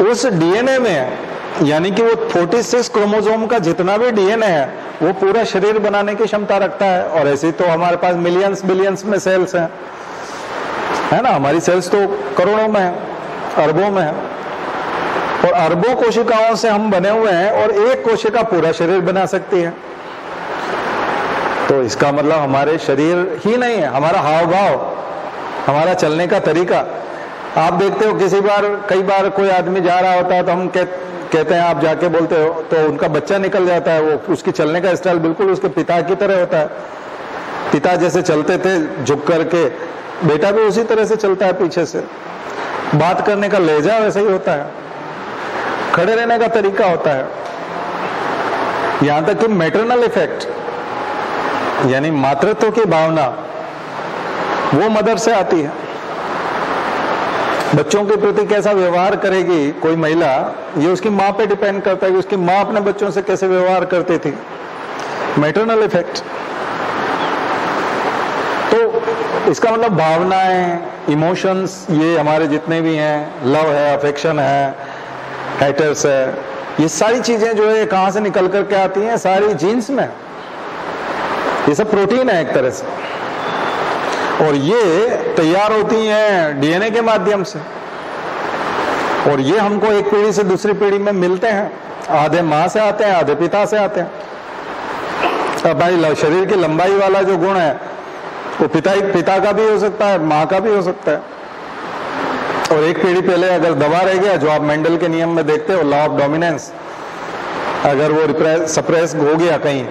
A: उस डीएनए में यानी कि वो 46 क्रोमोसोम का जितना भी डीएनए है वो पूरा शरीर बनाने की क्षमता रखता है। और ऐसे तो हमारे पास मिलियंस बिलियंस में सेल्स हैं, है ना, हमारी सेल्स तो करोड़ों में है, अरबों में है, और अरबों कोशिकाओं से हम बने हुए हैं, और एक कोशिका पूरा शरीर बना सकती है। तो इसका मतलब हमारे शरीर ही नहीं है, हमारा हाव भाव, हमारा चलने का तरीका। आप देखते हो कई बार कोई आदमी जा रहा होता है तो हम कहते हैं, आप जाके बोलते हो तो उनका बच्चा निकल जाता है, वो उसकी चलने का स्टाइल बिल्कुल उसके पिता की तरह होता है। पिता जैसे चलते थे झुक करके, बेटा भी उसी तरह से चलता है पीछे से। बात करने का लहजा वैसे ही होता है, खड़े रहने का तरीका होता है। यहां तक कि मैटरनल इफेक्ट यानी मातृत्व की भावना वो मदर से आती है। बच्चों के प्रति कैसा व्यवहार करेगी कोई महिला, ये उसकी माँ पे डिपेंड करता है कि उसकी माँ अपने बच्चों से कैसे व्यवहार करती थी। Maternal effect. तो इसका मतलब भावनाएं, इमोशंस, ये हमारे जितने भी हैं, लव है, अफेक्शन है, हेटर्स है, ये सारी चीजें जो है कहां से निकल करके आती हैं, सारी जीन्स में। ये सब प्रोटीन है एक तरह से, और ये तैयार होती हैं डीएनए के माध्यम से, और ये हमको एक पीढ़ी से दूसरी पीढ़ी में मिलते हैं। आधे माँ से आते हैं, आधे पिता से आते हैं। अब भाई शरीर की लंबाई वाला जो गुण है वो पिता का भी हो सकता है, माँ का भी हो सकता है। और एक पीढ़ी पहले अगर दबा रह गया, जो आप मेंडल के नियम में देखते हो, लॉ ऑफ डोमिनेंस, अगर वो सप्रेस हो गया, कहीं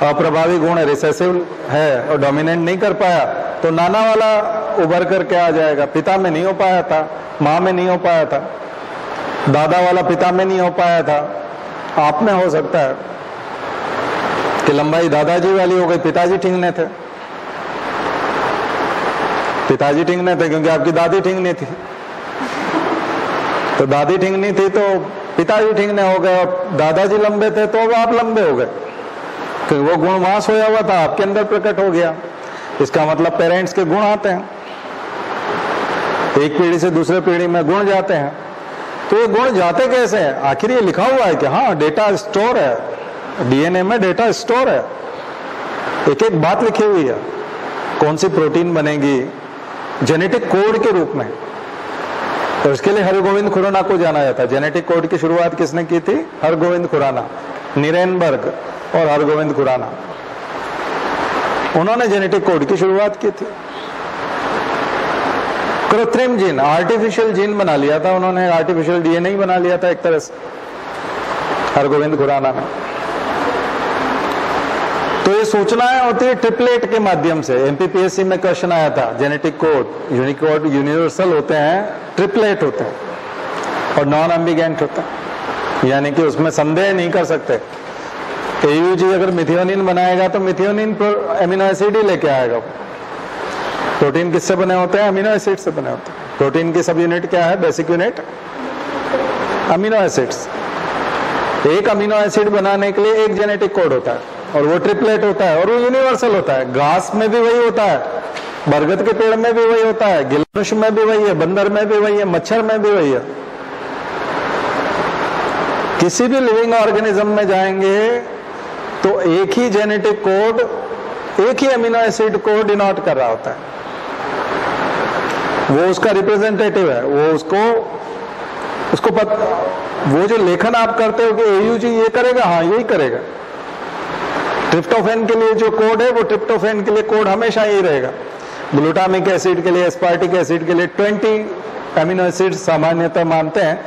A: अप्रभावी गुण है, रिसेसिव है और डोमिनेंट नहीं कर पाया, तो नाना वाला उभर करके आ जाएगा। पिता में नहीं हो पाया था, माँ में नहीं हो पाया था, दादा वाला पिता में नहीं हो पाया था, आप में हो सकता है कि लंबाई दादाजी वाली हो गई, पिताजी ठीक नहीं थे, पिताजी ठीक नहीं थे क्योंकि आपकी दादी ठीक नहीं थी, तो दादी ठीक नहीं थी तो पिताजी ठीक नहीं हो गए, और दादाजी लंबे थे तो आप लंबे हो गए, क्योंकि वो गुण वहां सोया हुआ था, आपके अंदर प्रकट हो गया। इसका मतलब पेरेंट्स के गुण आते हैं, एक पीढ़ी से दूसरे पीढ़ी में गुण जाते हैं। तो ये गुण जाते कैसे हैं? आखिर ये लिखा हुआ है कि हाँ डेटा स्टोर है, डीएनए में डेटा स्टोर है, एक एक बात लिखी हुई है, कौन सी प्रोटीन बनेगी जेनेटिक कोड के रूप में। तो इसके लिए हरगोविंद खुराना को जाना जाता है। जेनेटिक कोड की शुरुआत किसने की थी? हरगोविंद खुराना, निरेनबर्ग और हरगोविंद खुराना, उन्होंने जेनेटिक कोड की शुरुआत की थी। कृत्रिम जीन, आर्टिफिशियल जीन बना लिया था उन्होंने, आर्टिफिशियल डीएनए ही बना लिया था एक तरह से हरगोविंद खुराना ने। तो ये सूचनाएं होती है ट्रिपलेट के माध्यम से। एमपीपीएससी में क्वेश्चन आया था, जेनेटिक कोड, यूनिकोड यूनिवर्सल होते हैं, ट्रिपलेट होते हैं और नॉन एम्बिगेंट होते हैं, यानी कि उसमें संदेह नहीं कर सकते। एयूजी अगर मिथियोनिन बनाएगा तो मिथियोनिन पर एमिनो एसिड ही लेके आएगा। प्रोटीन किससे बने होते हैं? अमीनो एसिड से बने होते हैं। प्रोटीन की सब यूनिट क्या है? Basic unit amino acids. एक अमीनो एसिड बनाने के लिए एक जेनेटिक कोड होता है और वो ट्रिपलेट होता है और वो यूनिवर्सल होता है। घास में भी वही होता है, बरगद के पेड़ में भी वही होता है, गिलहर में भी वही है, बंदर में भी वही है, मच्छर में भी वही है। किसी भी लिविंग ऑर्गेनिज्म में जाएंगे तो एक ही जेनेटिक कोड, एक ही अमीनो एसिड को डिनोट कर रहा होता है, वो उसका रिप्रेजेंटेटिव है, वो उसको वो जो लेखन आप करते हो कि AUG ये करेगा, हाँ यही करेगा। ट्रिप्टोफैन के लिए जो कोड है वो ट्रिप्टोफैन के लिए कोड हमेशा यही रहेगा। ग्लूटामिक एसिड के लिए, एस्पार्टिक एसिड के लिए 20 अमीनो एसिड सामान्यतः मानते हैं,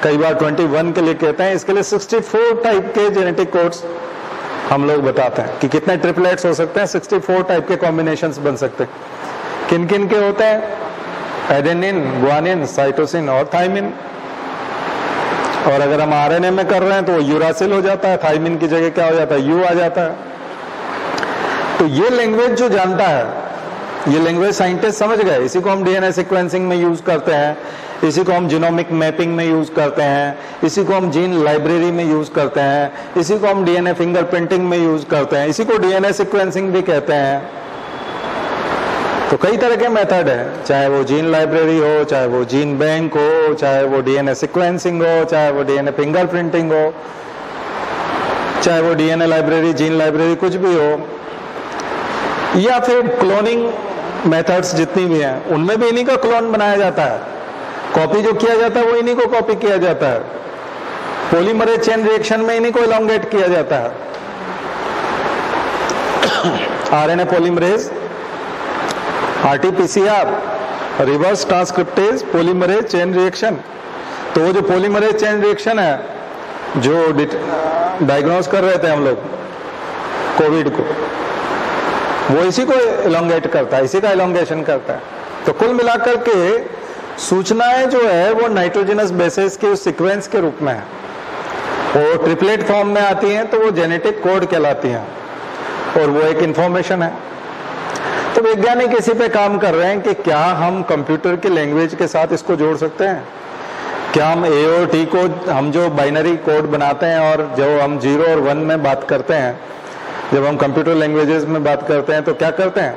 A: कई बार 21 के लिए कहते हैं। इसके लिए 64 टाइप के जेनेटिक कोड्स हम लोग बताते हैं कि कितने ट्रिपलेट्स हो सकते हैं, 64 टाइप के कॉम्बिनेशंस बन सकते हैं। किन किन के होते हैं? एडेनिन, ग्वानिन, साइटोसिन और थाइमिन। और अगर हम RNA में कर रहे हैं तो वो यूरासिल हो जाता है, थाइमिन की जगह क्या हो जाता है? यू आ जाता है। तो ये लैंग्वेज जो जानता है, ये लैंग्वेज साइंटिस्ट समझ गए, इसी को हम DNA सीक्वेंसिंग में यूज करते हैं, इसी को हम जीनोमिक मैपिंग में यूज करते हैं, इसी को हम जीन लाइब्रेरी में यूज करते हैं, इसी को हम DNA फिंगरप्रिंटिंग में यूज करते हैं, इसी को DNA सीक्वेंसिंग भी कहते हैं। तो कई तरह के मेथड है, चाहे वो जीन लाइब्रेरी हो, चाहे वो जीन बैंक हो, चाहे वो DNA सीक्वेंसिंग हो, चाहे वो DNA फिंगरप्रिंटिंग हो, चाहे वो DNA लाइब्रेरी, जीन लाइब्रेरी कुछ भी हो, या फिर क्लोनिंग मेथड्स जितनी भी हैं, उनमें भी इन्हीं का क्लोन बनाया जाता है। कॉपी जो किया जाता है वो इन्हीं को कॉपी किया जाता है। पॉलीमरेज चेन रिएक्शन में इन्हीं को एलोंगेट किया जाता है। RNA polymerase, RT-PCR, reverse transcriptase polymerase chain reaction. तो वो जो पॉलीमरेज चेन रिएक्शन है, जो डायग्नोज कर रहे थे हम लोग कोविड को, वो इसी को एलोंगेट करता है, इसी का एलोंगेशन करता है। तो कुल मिलाकर के सूचनाएं जो है वो नाइट्रोजनस बेसिस के उस सीक्वेंस के रूप में है, वो ट्रिपलेट फॉर्म में आती हैं, तो वो जेनेटिक कोड कहलाती हैं और वो एक इंफॉर्मेशन है। तो वैज्ञानिक इसी पे काम कर रहे हैं कि क्या हम कंप्यूटर की लैंग्वेज के साथ इसको जोड़ सकते हैं, क्या हम A और T को, हम जो बाइनरी कोड बनाते हैं और जो हम 0 और 1 में बात करते हैं, जब हम कंप्यूटर लैंग्वेजेस में बात करते हैं तो क्या करते हैं?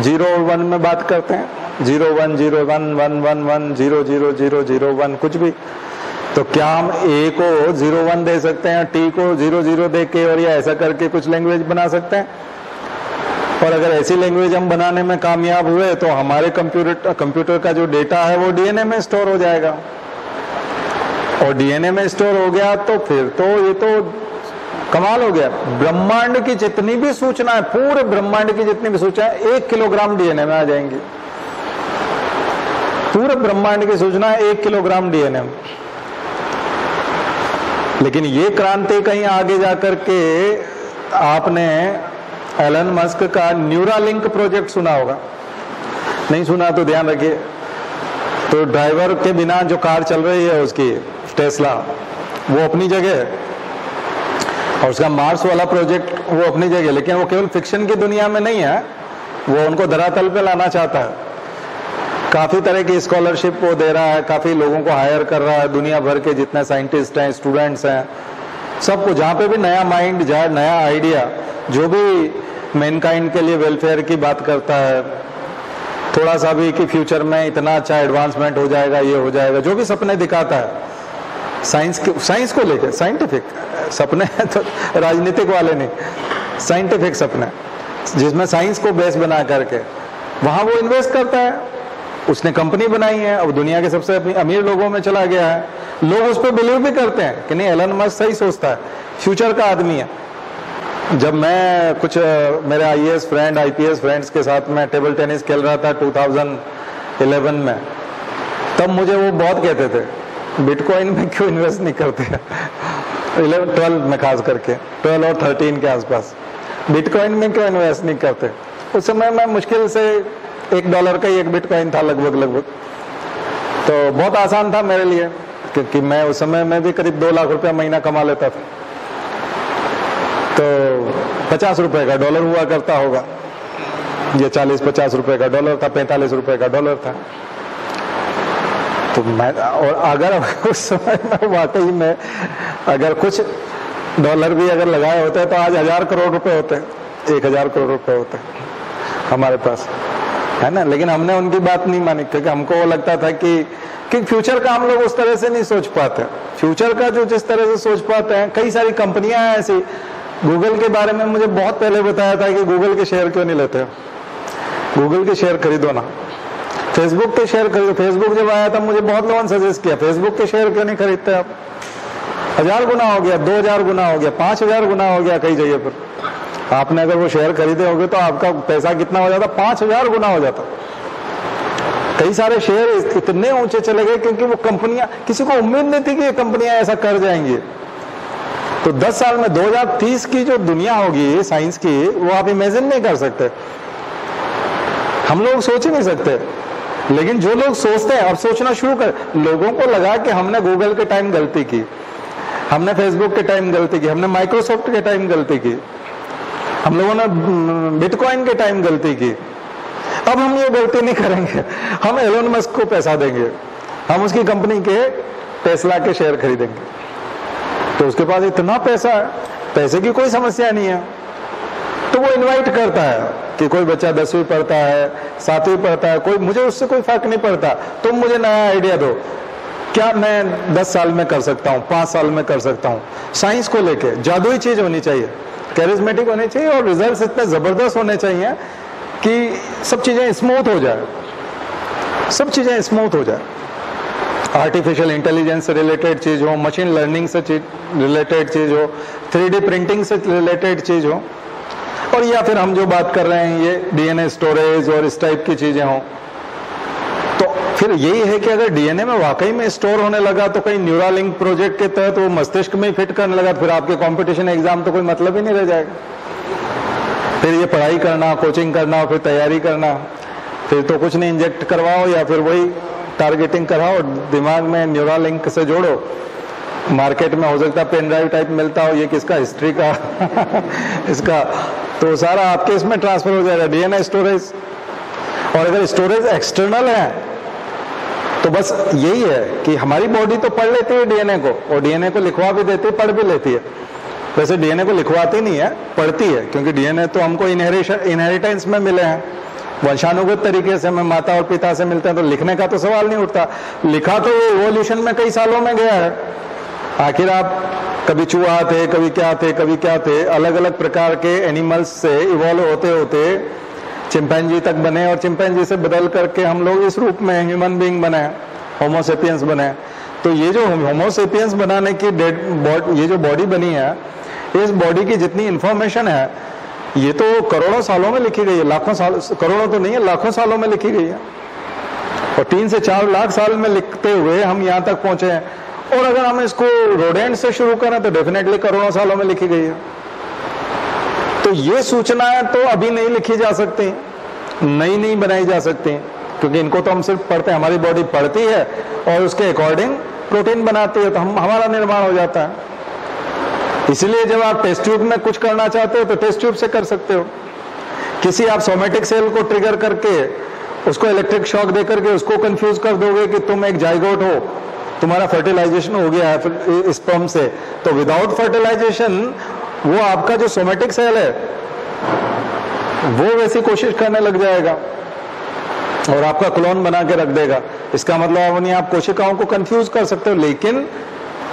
A: 0 और 1 में बात करते हैं, 0 1 0 1 1 1 1 0 0 0 0 1 कुछ भी। तो क्या हम A को 0 1 दे सकते हैं, T को 0 0 दे के, और या ऐसा करके कुछ लैंग्वेज बना सकते हैं? और अगर ऐसी लैंग्वेज हम बनाने में कामयाब हुए तो हमारे कंप्यूटर का जो डेटा है वो DNA में स्टोर हो जाएगा, और DNA में स्टोर हो गया तो फिर तो ये तो कमाल हो गया। ब्रह्मांड की जितनी भी सूचना है, पूरे ब्रह्मांड की जितनी भी सूचना है 1 किलोग्राम DNA में आ जाएंगी। पूरे ब्रह्मांड की सूचना है 1 किलोग्राम DNA में। लेकिन ये क्रांति कहीं आगे जाकर के, आपने एलन मस्क का न्यूरालिंक प्रोजेक्ट सुना होगा, नहीं सुना तो ध्यान रखिए। तो ड्राइवर के बिना जो कार चल रही है उसकी, टेस्ला, वो अपनी जगह है, और उसका मार्स वाला प्रोजेक्ट वो अपनी जगह, लेकिन वो केवल फिक्शन की दुनिया में नहीं है, वो उनको धरातल पे लाना चाहता है। काफी तरह की स्कॉलरशिप वो दे रहा है, काफी लोगों को हायर कर रहा है, दुनिया भर के जितने साइंटिस्ट हैं, स्टूडेंट्स हैं, सबको, जहाँ पे भी नया माइंड जाए, नया आइडिया, जो भी मैनकाइंड के लिए वेलफेयर की बात करता है, थोड़ा सा भी कि फ्यूचर में इतना अच्छा एडवांसमेंट हो जाएगा, ये हो जाएगा, जो भी सपने दिखाता है साइंस को लेकर, साइंटिफिक सपने तो राजनीतिक वाले नहीं, साइंटिफिक सपने, जिसमें साइंस को बेस बना करके वहां वो इन्वेस्ट करता है। उसने कंपनी बनाई है, अब दुनिया के सबसे अमीर लोगों में चला गया है। लोग उस पर बिलीव भी करते हैं कि नहीं, एलन मस्क सही सोचता है, फ्यूचर का आदमी है। जब मैं कुछ मेरे IAS फ्रेंड, IPS फ्रेंड्स के साथ में टेबल टेनिस खेल रहा था 2011 में, तब मुझे वो बहुत कहते थे, बिटकॉइन में क्यों इन्वेस्ट नहीं करते? 12 में खास करके, 12 और 13 के आसपास, बिटकॉइन में क्यों इन्वेस्ट नहीं करते? उस समय मैं मुश्किल से $1 का ही एक बिटकॉइन था लगभग, तो बहुत आसान था मेरे लिए, क्योंकि मैं उस समय में भी करीब 2 लाख रुपया महीना कमा लेता था। तो 50 रुपए का डॉलर हुआ करता होगा, ये 40-50 रुपए का डॉलर था, 45 रुपए का डॉलर था। तो मैं, और अगर उस समय में वाकई में अगर कुछ डॉलर भी अगर लगाए होते तो आज 1000 करोड़ रुपए होते, 1000 करोड़ रुपए होते। हमारे पास, है ना। लेकिन हमने उनकी बात नहीं मानी, क्योंकि हमको वो लगता था कि फ्यूचर का हम लोग उस तरह से नहीं सोच पाते। फ्यूचर का जो जिस तरह से सोच पाते हैं, कई सारी कंपनियां हैं ऐसी। गूगल के बारे में मुझे बहुत पहले बताया था कि गूगल के शेयर क्यों नहीं लेते, गूगल के शेयर खरीदो ना, फेसबुक के शेयर खरीदो। फेसबुक जब आया तब मुझे बहुत लोगों ने सजेस्ट किया, फेसबुक के शेयर क्यों नहीं खरीदते आप, 1000 गुना हो गया, 2000 गुना हो गया, 5000 गुना हो गया कई जगह पर। आपने अगर वो शेयर खरीदे होंगे तो आपका पैसा कितना हो जाता, 5000 गुना हो जाता। कई सारे शेयर इतने ऊंचे चले गए क्योंकि वो कंपनियां, किसी को उम्मीद नहीं थी कि ये कंपनियां ऐसा कर जाएंगी। तो 10 साल में 2030 की जो दुनिया होगी साइंस की, वो आप इमेजिन नहीं कर सकते, हम लोग सोच ही नहीं सकते। लेकिन जो लोग सोचते हैं, अब सोचना शुरू कर, लोगों को लगा कि हमने गूगल के टाइम गलती की, हमने फेसबुक के टाइम गलती की, हमने माइक्रोसॉफ्ट के टाइम गलती की, हम लोगों ने बिटकॉइन के टाइम गलती की। अब हम ये गलती नहीं करेंगे, हम एलोन मस्क को पैसा देंगे, हम उसकी कंपनी के टेस्ला के शेयर खरीदेंगे। तो उसके पास इतना पैसा है, पैसे की कोई समस्या नहीं है। तो वो इनवाइट करता है कि कोई बच्चा 10वीं पढ़ता है, 7वीं पढ़ता है, कोई, मुझे उससे कोई फर्क नहीं पड़ता, तुम मुझे नया आइडिया दो, क्या मैं 10 साल में कर सकता हूँ, 5 साल में कर सकता हूँ। साइंस को लेके जादुई चीज होनी चाहिए, कैरिज्मेटिक होनी चाहिए, और रिजल्ट्स इतने जबरदस्त होने चाहिए कि सब चीजें स्मूथ हो जाए, सब चीजें स्मूथ हो जाए। आर्टिफिशियल इंटेलिजेंस से रिलेटेड चीज हो, मशीन लर्निंग से रिलेटेड चीज हो, 3D प्रिंटिंग से रिलेटेड चीज हो, और या फिर हम जो बात कर रहे हैं ये डीएनए स्टोरेज और इस टाइप की चीजें हो। तो फिर यही है कि अगर डीएनए में वाकई में स्टोर होने लगा तो कहीं न्यूरालिंक प्रोजेक्ट के तहत वो मस्तिष्क में ही फिट करने लगा, फिर आपके कंपटीशन एग्जाम तो कोई मतलब ही नहीं रह जाएगा। फिर ये पढ़ाई करना, कोचिंग करना, फिर तैयारी करना, फिर तो कुछ नहीं, इंजेक्ट करवाओ या फिर वही टारगेटिंग कराओ, दिमाग में न्यूरालिंक से जोड़ो। मार्केट में हो सकता है पेन ड्राइव टाइप मिलता हो, ये किसका, हिस्ट्री का इसका, तो सारा आपके इसमें ट्रांसफर हो जाएगा, डीएनए स्टोरेज। और अगर स्टोरेज एक्सटर्नल है तो बस यही है कि हमारी बॉडी तो पढ़ लेती है डीएनए को, और डीएनए को लिखवा भी देती है, पढ़ भी लेती है। वैसे डीएनए को लिखवाती नहीं है, पढ़ती है, क्योंकि डीएनए तो हमको इनहेरिटेंस में मिले हैं, वंशानुगत तरीके से हमें माता और पिता से मिलते हैं, तो लिखने का तो सवाल नहीं उठता। लिखा तो ये इवोल्यूशन में कई सालों में गया है। आखिर आप कभी चूहा थे, कभी क्या थे, कभी क्या थे, अलग अलग प्रकार के एनिमल्स से इवॉल्व होते होते चिंपैंजी तक बने, और चिंपैंजी से बदल करके हम लोग इस रूप में ह्यूमन बीइंग बने, होमो सेपियंस बने। तो ये जो होमो सेपियंस बनाने की ये जो बॉडी बनी है, इस बॉडी की जितनी इंफॉर्मेशन है ये तो करोड़ों सालों में लिखी गई है, लाखों साल, करोड़ों तो नहीं है, लाखों सालों में लिखी गई है, और 3 से 4 लाख साल में लिखते हुए हम यहाँ तक पहुंचे हैं। और अगर हम इसको रोडेंट से शुरू करें तो डेफिनेटली करोड़ों सालों में लिखी गई है। तो ये सूचनाएं तो अभी नहीं लिखी जा सकती, नई नहीं बनाई जा सकती, क्योंकि इनको तो हम सिर्फ पढ़ते हैं, हमारी बॉडी पढ़ती है और उसके अकॉर्डिंग प्रोटीन बनाती है, तो हमारा निर्माण हो जाता है। इसलिए जब आप टेस्ट ट्यूब में कुछ करना चाहते हो तो टेस्ट ट्यूब से कर सकते हो। किसी आप सोमेटिक सेल को ट्रिगर करके उसको इलेक्ट्रिक शॉक देकर के उसको कंफ्यूज कर दोगे कि तुम एक जाइगोट हो, तुम्हारा फर्टिलाइजेशन हो गया है स्पर्म से, तो विदाउट फर्टिलाइजेशन वो आपका जो सोमेटिक सेल है वो वैसी कोशिश करने लग जाएगा और आपका क्लोन बना के रख देगा। इसका मतलब नहीं आप कोशिकाओं को कंफ्यूज कर सकते हो, लेकिन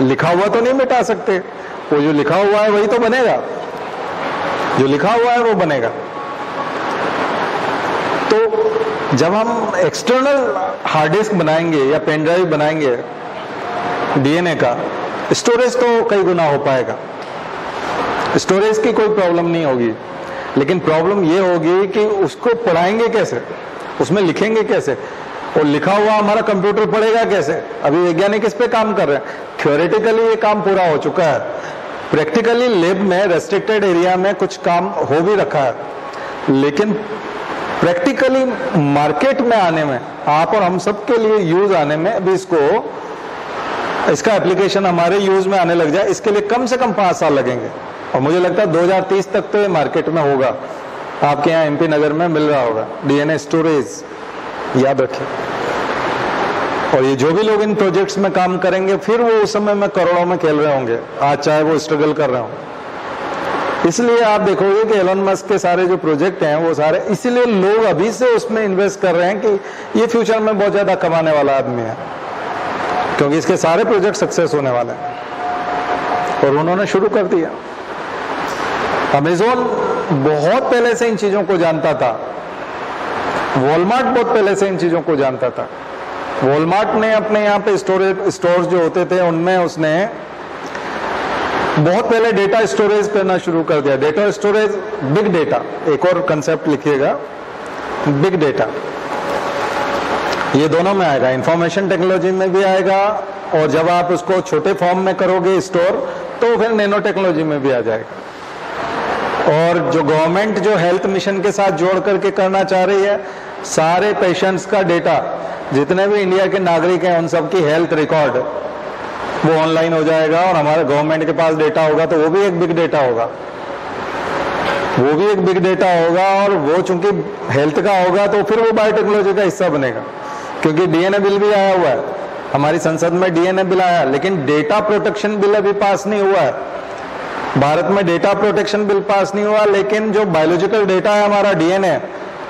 A: लिखा हुआ तो नहीं मिटा सकते। वो जो लिखा हुआ है वही तो बनेगा, जो लिखा हुआ है वो बनेगा। तो जब हम एक्सटर्नल हार्ड डिस्क बनाएंगे या पेन ड्राइव बनाएंगे डीएनए का, स्टोरेज तो कई गुना हो पाएगा, स्टोरेज की कोई प्रॉब्लम नहीं होगी, लेकिन प्रॉब्लम ये होगी कि उसको पढ़ाएंगे कैसे, उसमें लिखेंगे कैसे, और लिखा हुआ हमारा कंप्यूटर पढ़ेगा कैसे। अभी वैज्ञानिक इस पे काम कर रहे हैं, थ्योरेटिकली ये काम पूरा हो चुका है, प्रैक्टिकली लैब में रेस्ट्रिक्टेड एरिया में कुछ काम हो भी रखा है, लेकिन प्रैक्टिकली मार्केट में आने में, आप और हम सब के लिए यूज आने में अभी इसका एप्लीकेशन हमारे यूज में आने लग जाए, इसके लिए कम से कम 5 साल लगेंगे, और मुझे लगता है 2030 तक तो ये मार्केट में होगा, आपके यहाँ एमपी नगर में मिल रहा होगा डीएनए स्टोरेज, याद रखिए। और ये जो भी लोग इन प्रोजेक्ट्स में काम करेंगे फिर वो उस समय में करोड़ों में खेल रहे होंगे, आज चाहे वो स्ट्रगल कर रहे हो। इसलिए आप देखोगे कि एलन मस्क के सारे जो प्रोजेक्ट हैं वो सारे, इसीलिए लोग अभी से उसमें इन्वेस्ट कर रहे हैं कि ये फ्यूचर में बहुत ज्यादा कमाने वाला आदमी है, क्योंकि इसके सारे प्रोजेक्ट सक्सेस होने वाले हैं। और उन्होंने शुरू कर दिया। अमेजोन बहुत पहले से इन चीजों को जानता था, वॉलमार्ट बहुत पहले से इन चीजों को जानता था। वॉलमार्ट ने अपने यहाँ पे स्टोर्स जो होते थे उनमें उसने बहुत पहले डेटा स्टोरेज करना शुरू कर दिया। डेटा स्टोरेज, बिग डेटा, एक और कंसेप्ट लिखिएगा, बिग डेटा। ये दोनों में आएगा, इंफॉर्मेशन टेक्नोलॉजी में भी आएगा, और जब आप उसको छोटे फॉर्म में करोगे स्टोर तो फिर नैनो टेक्नोलॉजी में भी आ जाएगा। और जो गवर्नमेंट जो हेल्थ मिशन के साथ जोड़ करके करना चाह रही है, सारे पेशेंट्स का डेटा, जितने भी इंडिया के नागरिक हैं उन सबकी हेल्थ रिकॉर्ड वो ऑनलाइन हो जाएगा, और हमारे गवर्नमेंट के पास डेटा होगा तो वो भी एक बिग डेटा होगा, वो भी एक बिग डेटा होगा। और वो चूंकि हेल्थ का होगा तो फिर वो बायोटेक्नोलॉजी का हिस्सा बनेगा, क्योंकि डीएनए बिल भी आया हुआ है, हमारी संसद में डीएनए बिल आया, लेकिन डेटा प्रोटेक्शन बिल अभी पास नहीं हुआ है। भारत में डेटा प्रोटेक्शन बिल पास नहीं हुआ, लेकिन जो बायोलॉजिकल डेटा है हमारा डीएनए,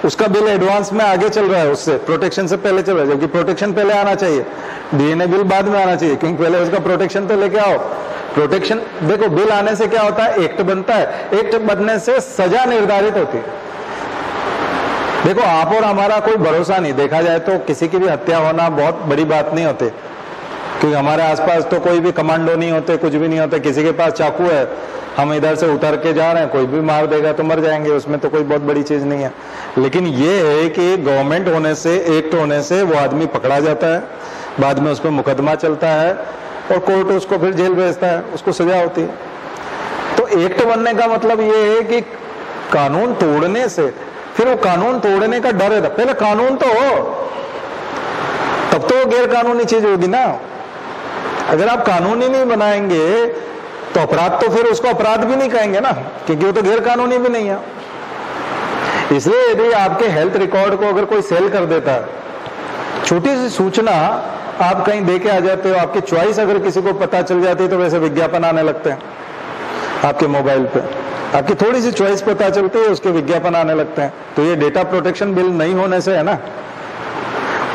A: उसका बिल एडवांस में आगे चल रहा है, उससे प्रोटेक्शन से पहले चल रहा है, जबकि प्रोटेक्शन पहले आना चाहिए, डीएनए बिल बाद में आना चाहिए, क्योंकि पहले उसका प्रोटेक्शन तो लेके आओ। प्रोटेक्शन देखो, बिल आने से क्या होता है, एक्ट बनता है, एक्ट बनने से सजा निर्धारित होती है। देखो, आप और हमारा कोई भरोसा नहीं, देखा जाए तो किसी की भी हत्या होना बहुत बड़ी बात नहीं होती, क्योंकि हमारे आसपास तो कोई भी कमांडो नहीं होते, कुछ भी नहीं होते। किसी के पास चाकू है, हम इधर से उतर के जा रहे हैं, कोई भी मार देगा तो मर जाएंगे, उसमें तो कोई बहुत बड़ी चीज नहीं है। लेकिन ये है कि गवर्नमेंट होने से, एक्ट होने से वो आदमी पकड़ा जाता है, बाद में उस पर मुकदमा चलता है और कोर्ट उसको फिर जेल भेजता है, उसको सजा होती है। तो एक्ट बनने का मतलब ये है कि कानून तोड़ने से, फिर वो कानून तोड़ने का डर है, पहले कानून तो हो, तब तो वो गैर कानूनी चीज होगी ना। अगर आप कानून ही नहीं बनाएंगे तो अपराध, तो फिर उसको अपराध भी नहीं कहेंगे ना, क्योंकि वो तो गैर कानूनी भी नहीं है। इसलिए यदि आपके हेल्थ रिकॉर्ड को अगर कोई सेल कर देता है, छोटी सी सूचना आप कहीं दे के आ जाते हो, आपकी चॉइस अगर किसी को पता चल जाती है तो वैसे विज्ञापन आने लगते हैं आपके मोबाइल पे, आपकी थोड़ी सी चॉइस पता चलती है, उसके विज्ञापन आने लगते हैं। तो ये डेटा प्रोटेक्शन बिल नहीं होने से है ना।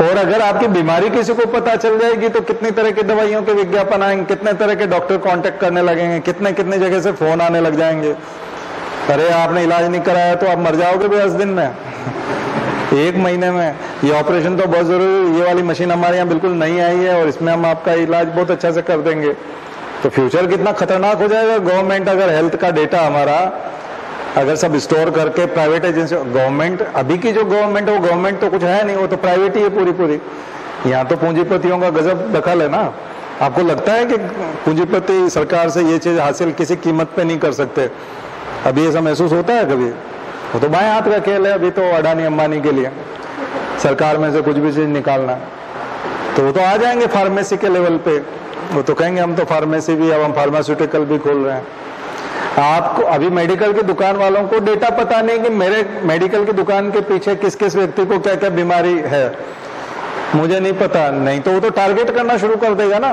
A: और अगर आपकी बीमारी किसी को पता चल जाएगी तो कितनी तरह की दवाइयों के विज्ञापन आएंगे, कितने तरह के डॉक्टर कांटेक्ट करने लगेंगे, कितने कितने जगह से फोन आने लग जाएंगे, अरे आपने इलाज नहीं कराया तो आप मर जाओगे भी 10 दिन में, 1 महीने में, ये ऑपरेशन तो बहुत जरूरी, ये वाली मशीन हमारे यहाँ बिल्कुल नई आई है और इसमें हम आपका इलाज बहुत अच्छा से कर देंगे। तो फ्यूचर कितना खतरनाक हो जाएगा। गवर्नमेंट अगर हेल्थ का डेटा हमारा अगर सब स्टोर करके प्राइवेट एजेंसी, गवर्नमेंट, अभी की जो गवर्नमेंट है वो गवर्नमेंट तो कुछ है नहीं, वो तो प्राइवेट ही है पूरी पूरी। यहाँ तो पूंजीपतियों का गजब दखल है ना। आपको लगता है कि पूंजीपति सरकार से ये चीज हासिल किसी कीमत पे नहीं कर सकते? अभी ऐसा महसूस होता है कभी? वो तो बाएं हाथ का खेल है अभी तो अडानी अंबानी के लिए, सरकार में से कुछ भी चीज निकालना है। तो वो तो आ जाएंगे फार्मेसी के लेवल पे, वो तो कहेंगे हम तो फार्मेसी भी, अब हम फार्मास्यूटिकल भी खोल रहे हैं। आपको अभी मेडिकल की दुकान वालों को डेटा पता नहीं कि मेरे मेडिकल की दुकान के पीछे किस किस व्यक्ति को क्या क्या बीमारी है, मुझे नहीं पता। नहीं तो वो तो टारगेट करना शुरू कर देगा ना,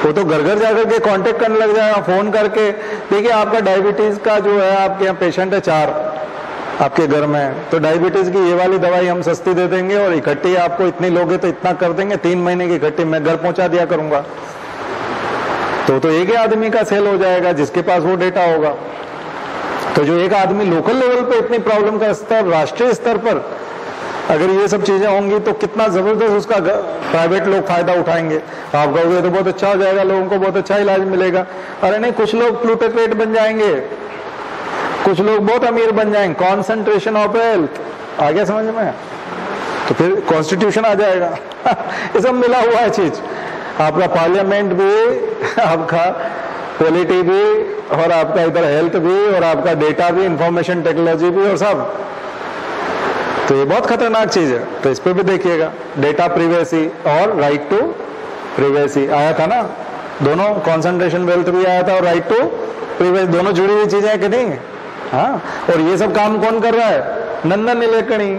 A: वो तो घर घर जाकर के कांटेक्ट करने लग जाएगा फोन करके। देखिए आपका डायबिटीज का जो है, आपके यहाँ पेशेंट है 4 आपके घर में, तो डायबिटीज की ये वाली दवाई हम सस्ती दे देंगे और इकट्ठी आपको इतनी लोगे तो इतना कर देंगे, 3 महीने की इकट्ठी मैं घर पहुंचा दिया करूंगा। तो एक ही आदमी का सेल हो जाएगा जिसके पास वो डेटा होगा। तो जो एक आदमी लोकल लेवल पे इतनी प्रॉब्लम का स्तर, राष्ट्रीय स्तर पर अगर ये सब चीजें होंगी तो कितना जबरदस्त उसका प्राइवेट लोग फायदा उठाएंगे। आप कहोगे तो बहुत अच्छा हो जाएगा, लोगों को बहुत अच्छा इलाज मिलेगा। अरे नहीं, कुछ लोग प्लूटोक्रेट बन जाएंगे, कुछ लोग बहुत अमीर बन जाएंगे। कॉन्सेंट्रेशन ऑफ वेल्थ आ गया समझ में? तो फिर कॉन्स्टिट्यूशन आ जाएगा। ये सब मिला हुआ है चीज, आपका पार्लियामेंट भी, आपका पॉलिटी भी, और आपका इधर हेल्थ भी, और आपका डेटा भी, इंफॉर्मेशन टेक्नोलॉजी भी, और सब। तो ये बहुत खतरनाक चीज है। तो इस पे भी देखिएगा, डेटा प्रिवेसी और राइट टू प्रिवेसी आया था ना, दोनों कॉन्सेंट्रेशन वेल्थ भी आया था और राइट टू प्रिवेसी, दोनों जुड़ी हुई चीजें हैं कि नहीं? हाँ। और ये सब काम कौन कर रहा है? नंदन नीलेकणी,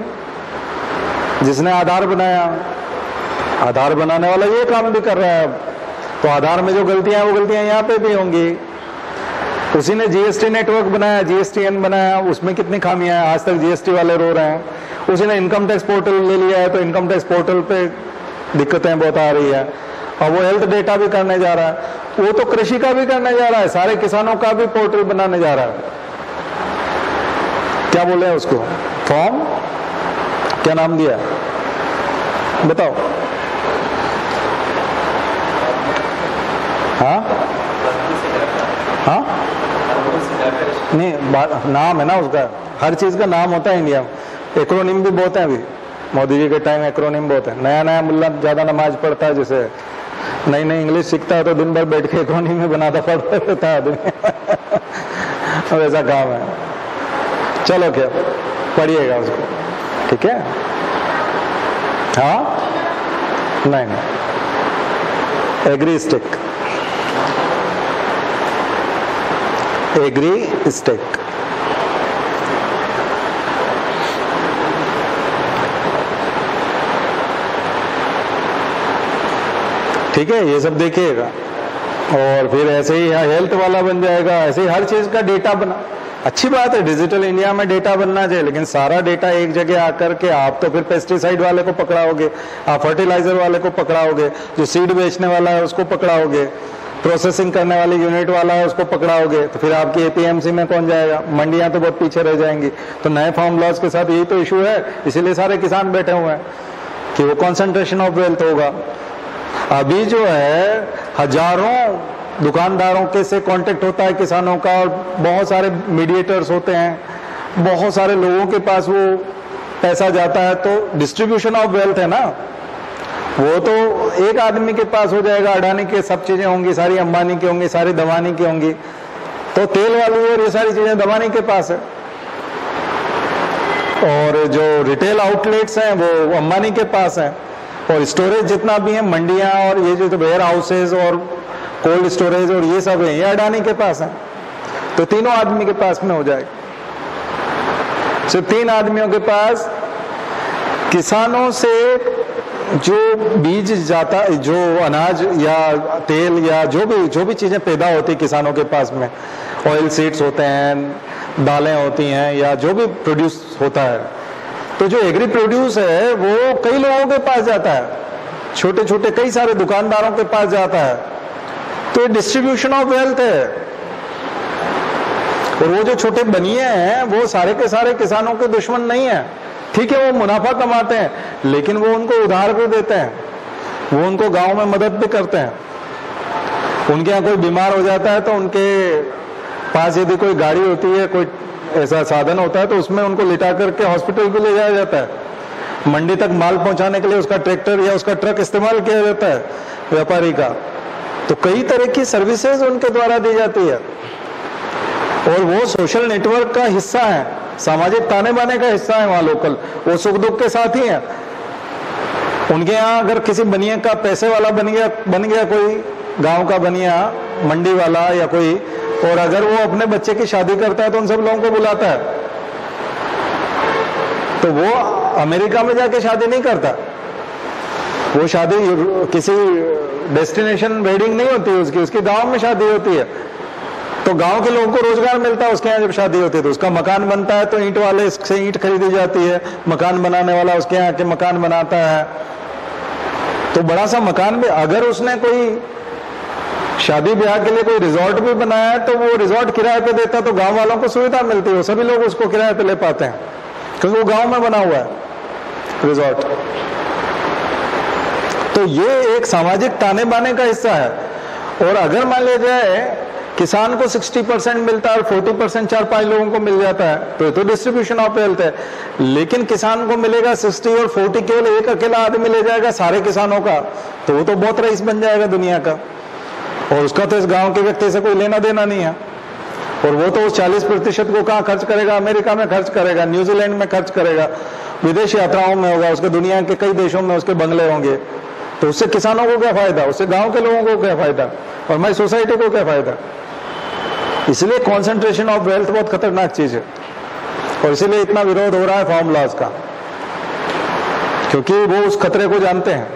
A: जिसने आधार बनाया। आधार बनाने वाला ये काम भी कर रहा है। तो आधार में जो गलतियां हैं वो गलतियां यहाँ पे भी होंगी। उसी ने जीएसटी नेटवर्क बनाया, जीएसटीएन बनाया, उसमें कितनी खामियां हैं, आज तक जीएसटी वाले रो रहे हैं। उसी ने इनकम टैक्स पोर्टल ले लिया है, तो इनकम टैक्स पोर्टल पे दिक्कतें बहुत आ रही है। और वो हेल्थ डेटा भी करने जा रहा है, वो तो कृषि का भी करने जा रहा है, सारे किसानों का भी पोर्टल बनाने जा रहा है। क्या बोले हैं उसको, फॉर्म क्या नाम दिया बताओ? हाँ हाँ नहीं, नाम है ना उसका, हर चीज का नाम होता है इंडिया में। एक्रोनिम भी बहुत है, अभी मोदी जी के टाइम एक्रोनिम बहुत है। नया नया मुल्ला ज्यादा नमाज पढ़ता है, जैसे नई नई इंग्लिश सीखता है तो दिन भर बैठ के एक्रोनिम में बनाता पढ़ता रहता है आदमी। वैसा काम है। चलो क्या पढ़िएगा उसको, ठीक है? हाँ नहीं, एग्री स्टिक, एग्री स्टिक। ठीक है, ये सब देखिएगा। और फिर ऐसे ही हेल्थ वाला बन जाएगा, ऐसे ही हर चीज का डेटा बना। अच्छी बात है, डिजिटल इंडिया में डेटा बनना चाहिए, लेकिन सारा डेटा एक जगह आकर के आप तो फिर पेस्टिसाइड वाले को पकड़ाओगे, आप फर्टिलाइजर वाले को पकड़ाओगे, जो सीड बेचने वाला है उसको पकड़ाओगे, प्रोसेसिंग करने वाली यूनिट वाला है उसको पकड़ाओगे, तो फिर आपकी एपीएमसी में कौन जाएगा? मंडियां तो बहुत पीछे रह जाएंगी। तो नए फार्म लॉज के साथ यही तो इशू है, इसीलिए सारे किसान बैठे हुए हैं कि वो कॉन्सेंट्रेशन ऑफ वेल्थ होगा। अभी जो है हजारों दुकानदारों के से कांटेक्ट होता है किसानों का, और बहुत सारे मीडिएटर्स होते हैं, बहुत सारे लोगों के पास वो पैसा जाता है, तो डिस्ट्रीब्यूशन ऑफ वेल्थ है ना। वो तो एक आदमी के पास हो जाएगा, अडानी के सब चीजें होंगी, सारी अंबानी की होंगी, सारी दवानी की होंगी, तो तेल वाली और ये सारी चीजें दवानी के पास है। और जो रिटेल आउटलेट्स हैं वो अंबानी के पास हैं, और स्टोरेज जितना भी है, मंडियां और ये जो वेयर हाउसेज और कोल्ड स्टोरेज और ये सब है, ये अडानी के पास है। तो तीनों आदमी के पास में हो जाएगा। सिर्फ 3 आदमियों के पास किसानों से जो बीज जाता, जो अनाज या तेल या जो भी चीजें पैदा होती किसानों के पास में, ऑयल सीड्स होते हैं, दालें होती हैं, या जो भी प्रोड्यूस होता है, तो जो एग्री प्रोड्यूस है वो कई लोगों के पास जाता है, छोटे छोटे कई सारे दुकानदारों के पास जाता है। तो ये डिस्ट्रीब्यूशन ऑफ वेल्थ है। और वो जो छोटे बनिए हैं वो सारे के सारे किसानों के दुश्मन नहीं है। ठीक है, वो मुनाफा कमाते हैं, लेकिन वो उनको उधार भी देते हैं, वो उनको गांव में मदद भी करते हैं। उनके यहाँ कोई बीमार हो जाता है तो उनके पास यदि कोई गाड़ी होती है, कोई ऐसा साधन होता है, तो उसमें उनको लिटा करके हॉस्पिटल भी ले जाया जाता है। मंडी तक माल पहुंचाने के लिए उसका ट्रैक्टर या उसका ट्रक इस्तेमाल किया जाता है व्यापारी का। तो कई तरह की सर्विसेज उनके द्वारा दी जाती है, और वो सोशल नेटवर्क का हिस्सा है, सामाजिक ताने बाने का हिस्सा है। वहां लोकल वो सुख दुख के साथ ही है। उनके यहाँ अगर किसी बनिया का पैसे वाला बन गया कोई गांव का बनिया, मंडी वाला या कोई, और अगर वो अपने बच्चे की शादी करता है तो उन सब लोगों को बुलाता है। तो वो अमेरिका में जाके शादी नहीं करता, वो शादी किसी डेस्टिनेशन वेडिंग नहीं होती उसकी गांव में शादी होती है। तो गांव के लोगों को रोजगार मिलता है उसके यहाँ जब शादी होती है। तो उसका मकान बनता है तो ईंट वाले से ईंट खरीदी जाती है, मकान बनाने वाला उसके यहाँ के मकान बनाता है। तो बड़ा सा मकान भी, अगर उसने कोई शादी ब्याह के लिए कोई रिजॉर्ट भी बनाया है तो वो रिजॉर्ट किराए पे देता है, तो गांव वालों को सुविधा मिलती है, सभी लोग उसको किराए पे ले पाते हैं क्योंकि वो गांव में बना हुआ है रिजॉर्ट। तो ये एक सामाजिक ताने बाने का हिस्सा है। और अगर मान लिया जाए किसान को 60% मिलता है और 40% 4-5 लोगों को मिल जाता है, तो ये तो डिस्ट्रीब्यूशन ऑफ वेल्थ है। लेकिन किसान को मिलेगा 60 और 40 केवल एक अकेला आदमी ले जाएगा सारे किसानों का, तो वो तो बहुत रईस बन जाएगा दुनिया का, और उसका तो इस गांव के व्यक्ति से कोई लेना देना नहीं है। और वो तो उस 40% को कहाँ खर्च करेगा? अमेरिका में खर्च करेगा, न्यूजीलैंड में खर्च करेगा, विदेश यात्राओं में होगा, उसके दुनिया के कई देशों में उसके बंगले होंगे। तो उससे किसानों को क्या फायदा, उससे गांव के लोगों को क्या फायदा, और हमारी सोसाइटी को क्या फायदा? इसलिए कॉन्सेंट्रेशन ऑफ वेल्थ बहुत खतरनाक चीज है, और इसीलिए इतना विरोध हो रहा है फार्म लॉज का, क्योंकि वो उस खतरे को जानते हैं।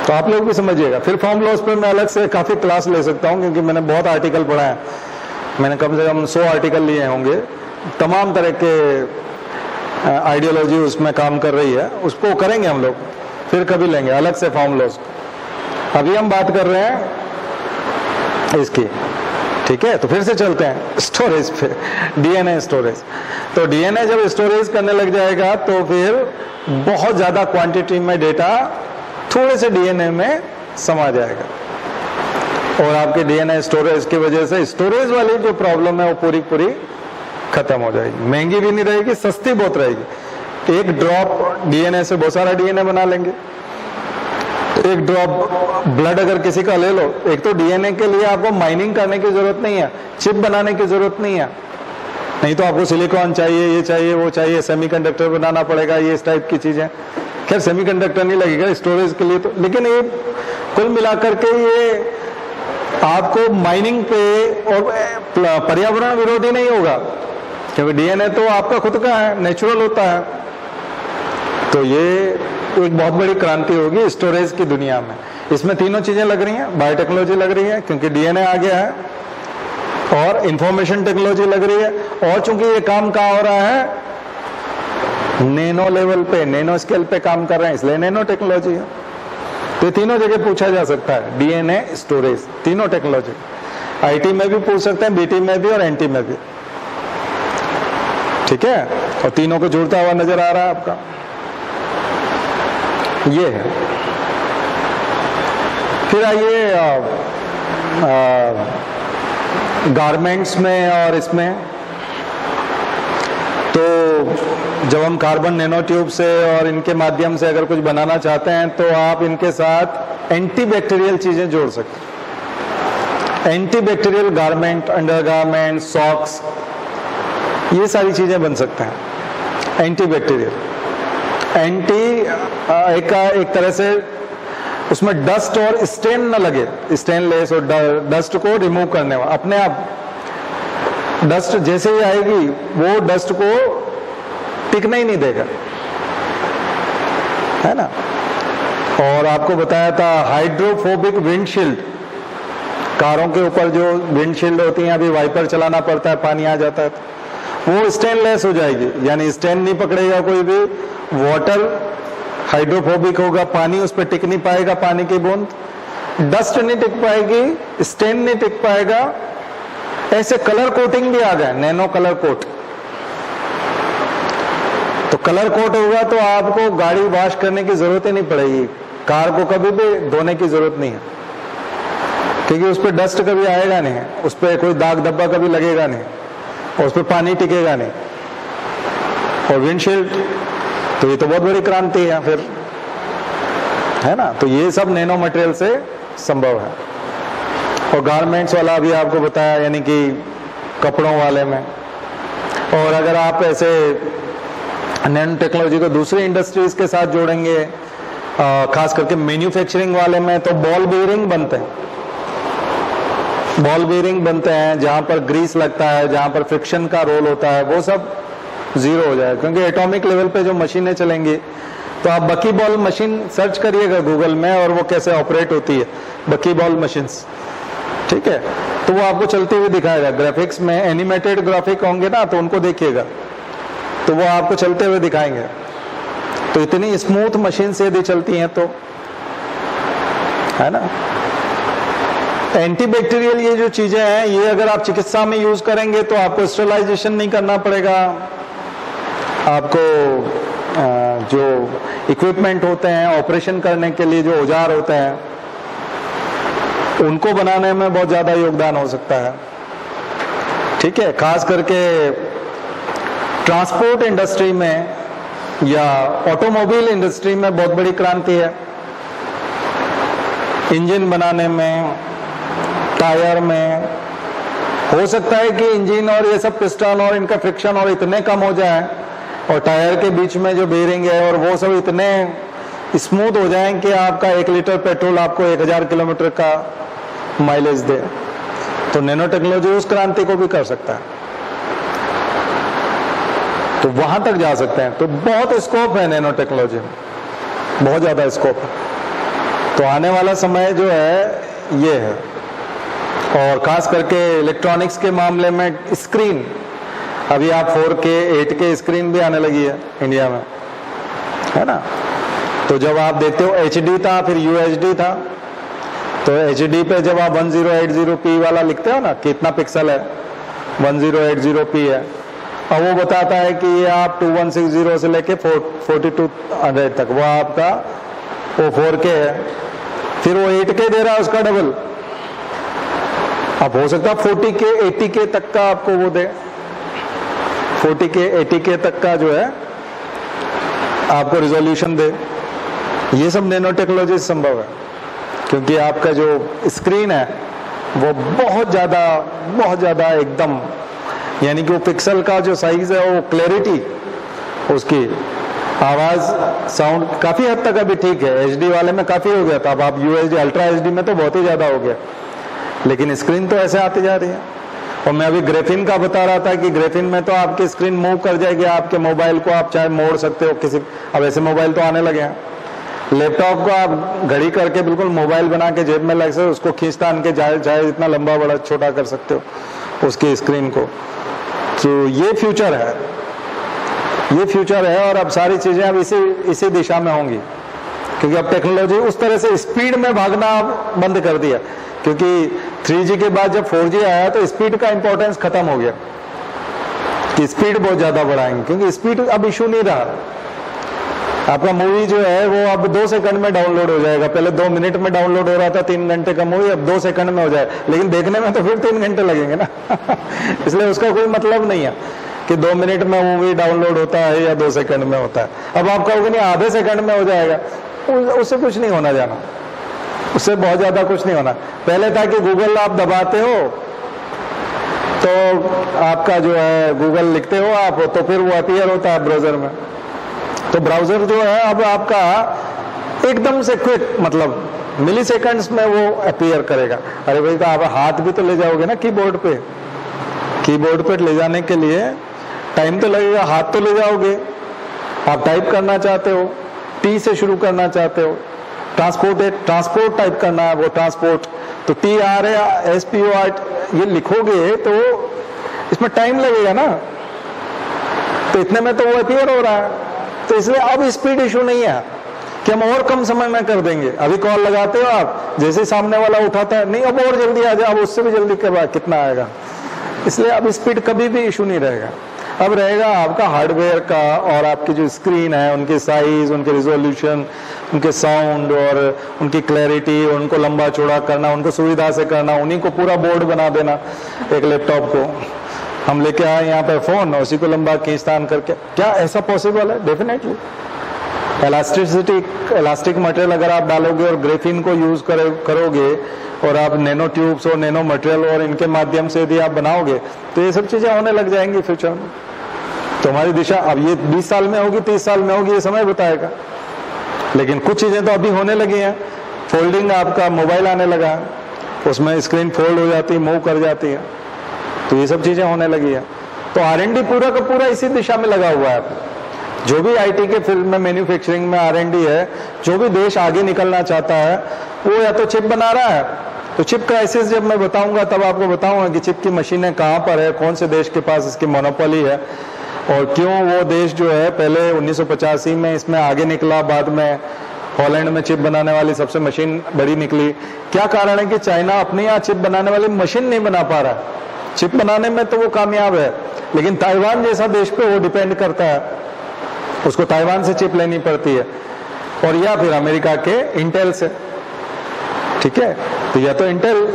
A: तो आप लोग भी समझिएगा। फिर फार्म लॉज पर मैं अलग से काफी क्लास ले सकता हूं, क्योंकि मैंने बहुत आर्टिकल पढ़ा है मैंने कम से कम 100 आर्टिकल लिए होंगे, तमाम तरह के आइडियोलॉजी उसमें काम कर रही है, उसको करेंगे हम लोग, फिर कभी लेंगे अलग से फॉर्मूलाज। अभी हम बात कर रहे हैं इसकी, ठीक है। तो फिर से चलते हैं स्टोरेज पे, डीएनए स्टोरेज। तो डीएनए जब स्टोरेज करने लग जाएगा तो फिर बहुत ज्यादा क्वांटिटी में डेटा थोड़े से डीएनए में समा जाएगा, और आपके डीएनए स्टोरेज की वजह से स्टोरेज वाली जो प्रॉब्लम है वो पूरी पूरी खत्म हो जाएगी। महंगी भी नहीं रहेगी, सस्ती बहुत रहेगी। एक ड्रॉप डीएनए से बहुत सारा डीएनए बना लेंगे। एक ड्रॉप ब्लड अगर किसी का ले लो, एक तो डीएनए के लिए आपको माइनिंग करने की जरूरत नहीं है, चिप बनाने की जरूरत नहीं है, नहीं तो आपको सिलिकॉन चाहिए, ये चाहिए, वो चाहिए, सेमीकंडक्टर बनाना पड़ेगा, ये इस टाइप की चीजें। खैर सेमीकंडक्टर नहीं लगेगा स्टोरेज के लिए तो, लेकिन ये कुल मिलाकर के ये आपको माइनिंग पे और पर्यावरण विरोधी नहीं होगा, क्योंकि डीएनए तो आपका खुद का है, नेचुरल होता है। तो ये एक बहुत बड़ी क्रांति होगी स्टोरेज की दुनिया में। इसमें तीनों चीजें लग रही हैं, बायोटेक्नोलॉजी लग रही है क्योंकि डीएनए आ गया है, और इंफॉर्मेशन टेक्नोलॉजी लग रही है, और चूंकि ये काम कहाँ हो रहा है, नैनो लेवल पे, नैनो स्केल पे काम कर रहे हैं, इसलिए नैनो टेक्नोलॉजी है। तो ये तीनों जगह पूछा जा सकता है, डीएनए, स्टोरेज, तीनों टेक्नोलॉजी। आईटी में भी पूछ सकते हैं, बीटी में भी और एनटी में भी, ठीक है। और तीनों को जुड़ता हुआ नजर आ रहा है आपका, ये है। फिर आइए गारमेंट्स में और इसमें, तो जब हम कार्बन नैनो ट्यूब से और इनके माध्यम से अगर कुछ बनाना चाहते हैं तो आप इनके साथ एंटीबैक्टीरियल चीजें जोड़ सकते हैं। एंटीबैक्टीरियल गारमेंट, अंडरगारमेंट, सॉक्स, ये सारी चीजें बन सकते हैं एंटीबैक्टीरियल। एक तरह से उसमें डस्ट और स्टेन न लगे, स्टेनलेस और डस्ट को रिमूव करने वाला, अपने आप डस्ट जैसे ही आएगी वो डस्ट को टिकने ही नहीं देगा, है ना। और आपको बताया था हाइड्रोफोबिक विंडशील्ड, कारों के ऊपर जो विंडशील्ड होती है, अभी वाइपर चलाना पड़ता है, पानी आ जाता है, तो वो स्टेनलेस हो जाएगी, यानी स्टेन नहीं पकड़ेगा कोई भी, वाटर हाइड्रोफोबिक होगा, पानी उस पर टिक नहीं पाएगा, पानी की बूंद, डस्ट नहीं टिक पाएगी, स्टेन नहीं टिक पाएगा। ऐसे कलर कोटिंग भी आ गए, नैनो कलर कोट। तो कलर कोट होगा तो आपको गाड़ी वॉश करने की जरूरत ही नहीं पड़ेगी, कार को कभी भी धोने की जरूरत नहीं है, क्योंकि उस पर डस्ट कभी आएगा नहीं, उस पर कोई दाग धब्बा कभी लगेगा नहीं, और उस पर पानी टिकेगा नहीं। और विंडशील्ड, तो ये तो बहुत बड़ी क्रांति है फिर, है ना। तो ये सब नैनो मटेरियल से संभव है। और गारमेंट्स वाला भी आपको बताया, यानी कि कपड़ों वाले में। और अगर आप ऐसे नैनो टेक्नोलॉजी को दूसरी इंडस्ट्रीज के साथ जोड़ेंगे, खास करके मैन्युफैक्चरिंग वाले में, तो बॉल बेयरिंग बनते हैं, बॉल बेयरिंग बनते हैं जहां पर ग्रीस लगता है, जहां पर फ्रिक्शन का रोल होता है, वो सब जीरो हो जाए, क्योंकि एटॉमिक लेवल पे जो मशीनें चलेंगी, तो आप बकी बॉल मशीन सर्च करिएगा गूगल में, और वो कैसे ऑपरेट होती है, बकी बॉल मशीन्स, ठीक है। तो वो आपको चलती हुई दिखाएगा। ग्राफिक्स में एनिमेटेड ग्राफिक होंगे ना, तो उनको देखिएगा, तो वो आपको चलते हुए दिखाएंगे। तो इतनी स्मूथ मशीन से यदि चलती हैं तो, है ना। एंटीबैक्टीरियल ये जो चीजें हैं, ये अगर आप चिकित्सा में यूज करेंगे तो आपको स्टेरिलाइजेशन नहीं करना पड़ेगा, आपको जो इक्विपमेंट होते हैं ऑपरेशन करने के लिए, जो औजार होते हैं, उनको बनाने में बहुत ज्यादा योगदान हो सकता है, ठीक है। खास करके ट्रांसपोर्ट इंडस्ट्री में या ऑटोमोबाइल इंडस्ट्री में बहुत बड़ी क्रांति है, इंजन बनाने में, टायर में। हो सकता है कि इंजन और ये सब पिस्टन और इनका फ्रिक्शन और इतने कम हो जाए, और टायर के बीच में जो बेरिंग है और वो सब इतने स्मूथ हो जाएं कि आपका 1 लीटर पेट्रोल आपको 1000 किलोमीटर का माइलेज दे। तो नैनो टेक्नोलॉजी उस क्रांति को भी कर सकता है, तो वहां तक जा सकते हैं। तो बहुत स्कोप है नैनो टेक्नोलॉजी में, बहुत ज्यादा स्कोप है। तो आने वाला समय जो है ये है। और खास करके इलेक्ट्रॉनिक्स के मामले में स्क्रीन, अभी आप 4K 8K स्क्रीन भी आने लगी है इंडिया में, है ना। तो जब आप देखते हो HD था, फिर UHD था, तो HD पे जब आप 1080p वाला लिखते हो ना, कितना पिक्सल है, 1080p है, और वो बताता है कि ये आप 2160 से लेके 4200 तक वो आपका वो 4K है, फिर वो 8K दे रहा है उसका डबल। अब हो सकता है 40K 80K तक का आपको वो दे, 40K 80K तक का जो है आपको रिजोल्यूशन दे। ये सब नैनो टेक्नोलॉजी से संभव है, क्योंकि आपका जो स्क्रीन है वो बहुत ज़्यादा एकदम, यानी कि वो पिक्सल का जो साइज है, वो क्लैरिटी उसकी, आवाज़, साउंड काफ़ी हद तक अभी ठीक है। HD वाले में काफ़ी हो गया था, अब आप UHD अल्ट्रा HD में तो बहुत ही ज़्यादा हो गया, लेकिन स्क्रीन तो ऐसे आती जा रही है। और मैं अभी ग्रेफिन का बता रहा था कि ग्रेफिन में तो आपकी स्क्रीन मूव कर जाएगी, आपके मोबाइल को आप चाहे मोड़ सकते हो किसी, अब ऐसे मोबाइल तो आने लगे हैं, लैपटॉप को आप घड़ी करके बिल्कुल मोबाइल बना के जेब में लग सकते हो, उसको खींच तान के चाहे जितना लंबा बड़ा छोटा कर सकते हो उसकी स्क्रीन को। तो ये फ्यूचर है, ये फ्यूचर है, और अब सारी चीज़ें अब इसी दिशा में होंगी, क्योंकि अब टेक्नोलॉजी उस तरह से स्पीड में भागना बंद कर दिया, क्योंकि 3G के बाद जब 4G आया तो स्पीड का इंपॉर्टेंस खत्म हो गया कि स्पीड बहुत ज़्यादा बढ़ाएंगे, क्योंकि स्पीड अब इशू नहीं रहा। आपका मूवी जो है वो अब 2 सेकंड में डाउनलोड हो जाएगा, पहले 2 मिनट में डाउनलोड हो रहा था 3 घंटे का मूवी, अब 2 सेकंड में हो जाए, लेकिन देखने में तो फिर 3 घंटे लगेंगे ना इसलिए उसका कोई मतलब नहीं है कि 2 मिनट में मूवी डाउनलोड होता है या 2 सेकंड में होता है। अब आप कहोगे नहीं आधे सेकंड में हो जाएगा, उससे कुछ नहीं होना जाना, उससे बहुत ज्यादा कुछ नहीं होना। पहले था कि गूगल आप दबाते हो तो आपका जो है गूगल लिखते हो आप, तो फिर वो अपीयर होता है ब्राउजर में, तो ब्राउजर जो है अब आपका एकदम से क्विक, मतलब मिली सेकंड्स में वो अपीयर करेगा। अरे भाई, तो आप हाथ भी तो ले जाओगे ना कीबोर्ड पे, कीबोर्ड पे ले जाने के लिए टाइम तो लगेगा, हाथ तो ले जाओगे। आप टाइप करना चाहते हो, T से शुरू करना चाहते हो, ट्रांसपोर्ट टाइप करना है, वो ट्रांसपोर्ट, तो TRASPORT ये लिखोगे तो इसमें टाइम लगेगा ना, तो इतने में तो वो अपीयर हो रहा है। तो इसलिए अब स्पीड इशू नहीं है कि हम और कम समय में कर देंगे। अभी कॉल लगाते हो आप, जैसे सामने वाला उठाता है, नहीं अब और जल्दी आ जाए, अब उससे भी जल्दी कितना आएगा। इसलिए अब स्पीड कभी भी इशू नहीं रहेगा, अब रहेगा आपका हार्डवेयर का, और आपकी जो स्क्रीन है उनके साइज, उनके रिजोल्यूशन, उनके साउंड और उनकी क्लैरिटी, उनको लंबा चौड़ा करना, उनको सुविधा से करना, उन्हीं को पूरा बोर्ड बना देना। एक लैपटॉप को हम लेके आए यहाँ पे फोन, और उसी को लंबा खींचतान करके, क्या ऐसा पॉसिबल है? डेफिनेटली। इलास्टिक मटेरियल अगर आप डालोगे और ग्रेफिन को यूज करोगे, और आप नैनो ट्यूब्स और नैनो मटेरियल और इनके माध्यम से यदि आप बनाओगे, तो ये सब चीजें होने लग जाएंगी फ्यूचर में। तो हमारी दिशा अब ये 20 साल में होगी, 30 साल में होगी, ये समय बताएगा, लेकिन कुछ चीजें तो अभी होने लगी हैं। फोल्डिंग आपका मोबाइल आने लगा है, उसमें स्क्रीन फोल्ड हो जाती है, मूव कर जाती है, तो ये सब चीजें होने लगी है। तो R&D पूरा का पूरा इसी दिशा में लगा हुआ है। जो भी IT के फील्ड में, मैन्युफैक्चरिंग में R&D है, जो भी देश आगे निकलना चाहता है, वो या तो चिप बना रहा है, तो चिप क्राइसिस जब मैं बताऊंगा तब आपको बताऊंगा कि चिप की मशीनें कहाँ पर है, कौन से देश के पास इसकी मोनोपोली है, और क्यों वो देश जो है पहले 1985 में इसमें आगे निकला, बाद में हॉलैंड में चिप बनाने वाली सबसे मशीन बड़ी निकली। क्या कारण है कि चाइना अपने यहाँ चिप बनाने वाली मशीन नहीं बना पा रहा है। चिप बनाने में तो वो कामयाब है, लेकिन ताइवान जैसा देश पे वो डिपेंड करता है, उसको ताइवान से चिप लेनी पड़ती है, और या फिर अमेरिका के इंटेल से। ठीक है, तो या तो इंटेल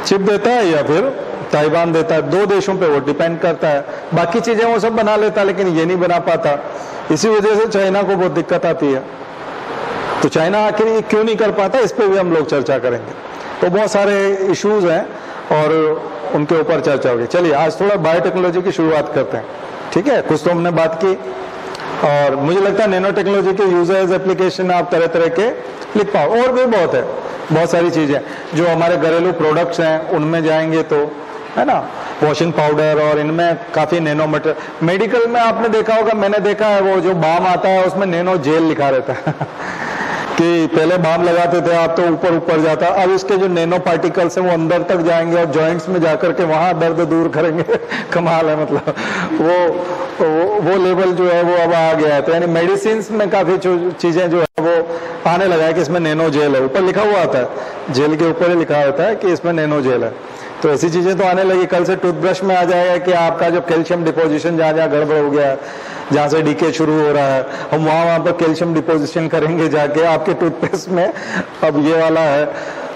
A: चिप देता है या फिर ताइवान देता है, 2 देशों पे वो डिपेंड करता है। बाकी चीजें वो सब बना लेता है, लेकिन ये नहीं बना पाता। इसी वजह से चाइना को बहुत दिक्कत आती है। तो चाइना आखिर ये क्यों नहीं कर पाता, इस पे भी हम लोग चर्चा करेंगे। तो बहुत सारे इश्यूज हैं और उनके ऊपर चर्चा होगी। चलिए आज थोड़ा बायोटेक्नोलॉजी की शुरुआत करते हैं। ठीक है, कुछ तो हमने बात की, और मुझे लगता है नैनो टेक्नोलॉजी के यूजर्स, एप्लीकेशन आप तरह तरह के लिख पाओ। और भी बहुत है, बहुत सारी चीजें जो हमारे घरेलू प्रोडक्ट्स हैं उनमें जाएंगे तो, है ना, वॉशिंग पाउडर, और इनमें काफी नैनो मटेरियल। मेडिकल में आपने देखा होगा, मैंने देखा है, वो जो बाम आता है उसमें नैनो जेल लिखा रहता है कि पहले बाम लगाते थे आप तो ऊपर ऊपर जाता, अब इसके जो नैनो पार्टिकल्स हैं वो अंदर तक जाएंगे और जॉइंट्स में जाकर के वहां दर्द दूर करेंगे। कमाल है, मतलब वो लेवल जो है वो अब आ गया है। तो यानी मेडिसिन में काफी चीजें जो है वो आने लगा है कि इसमें नैनो जेल है, ऊपर लिखा हुआ आता है, जेल के ऊपर ही लिखा होता है कि इसमें नैनो जेल है। तो ऐसी चीजें तो आने लगी। कल से टूथब्रश में आ जाएगा कि आपका जो कैल्शियम डिपोजिशन जहाँ जहाँ गड़बड़ हो गया है, जहाँ से डीके शुरू हो रहा है, हम वहाँ पर कैल्शियम डिपोजिशन करेंगे जाके आपके टूथपेस्ट में। अब ये वाला है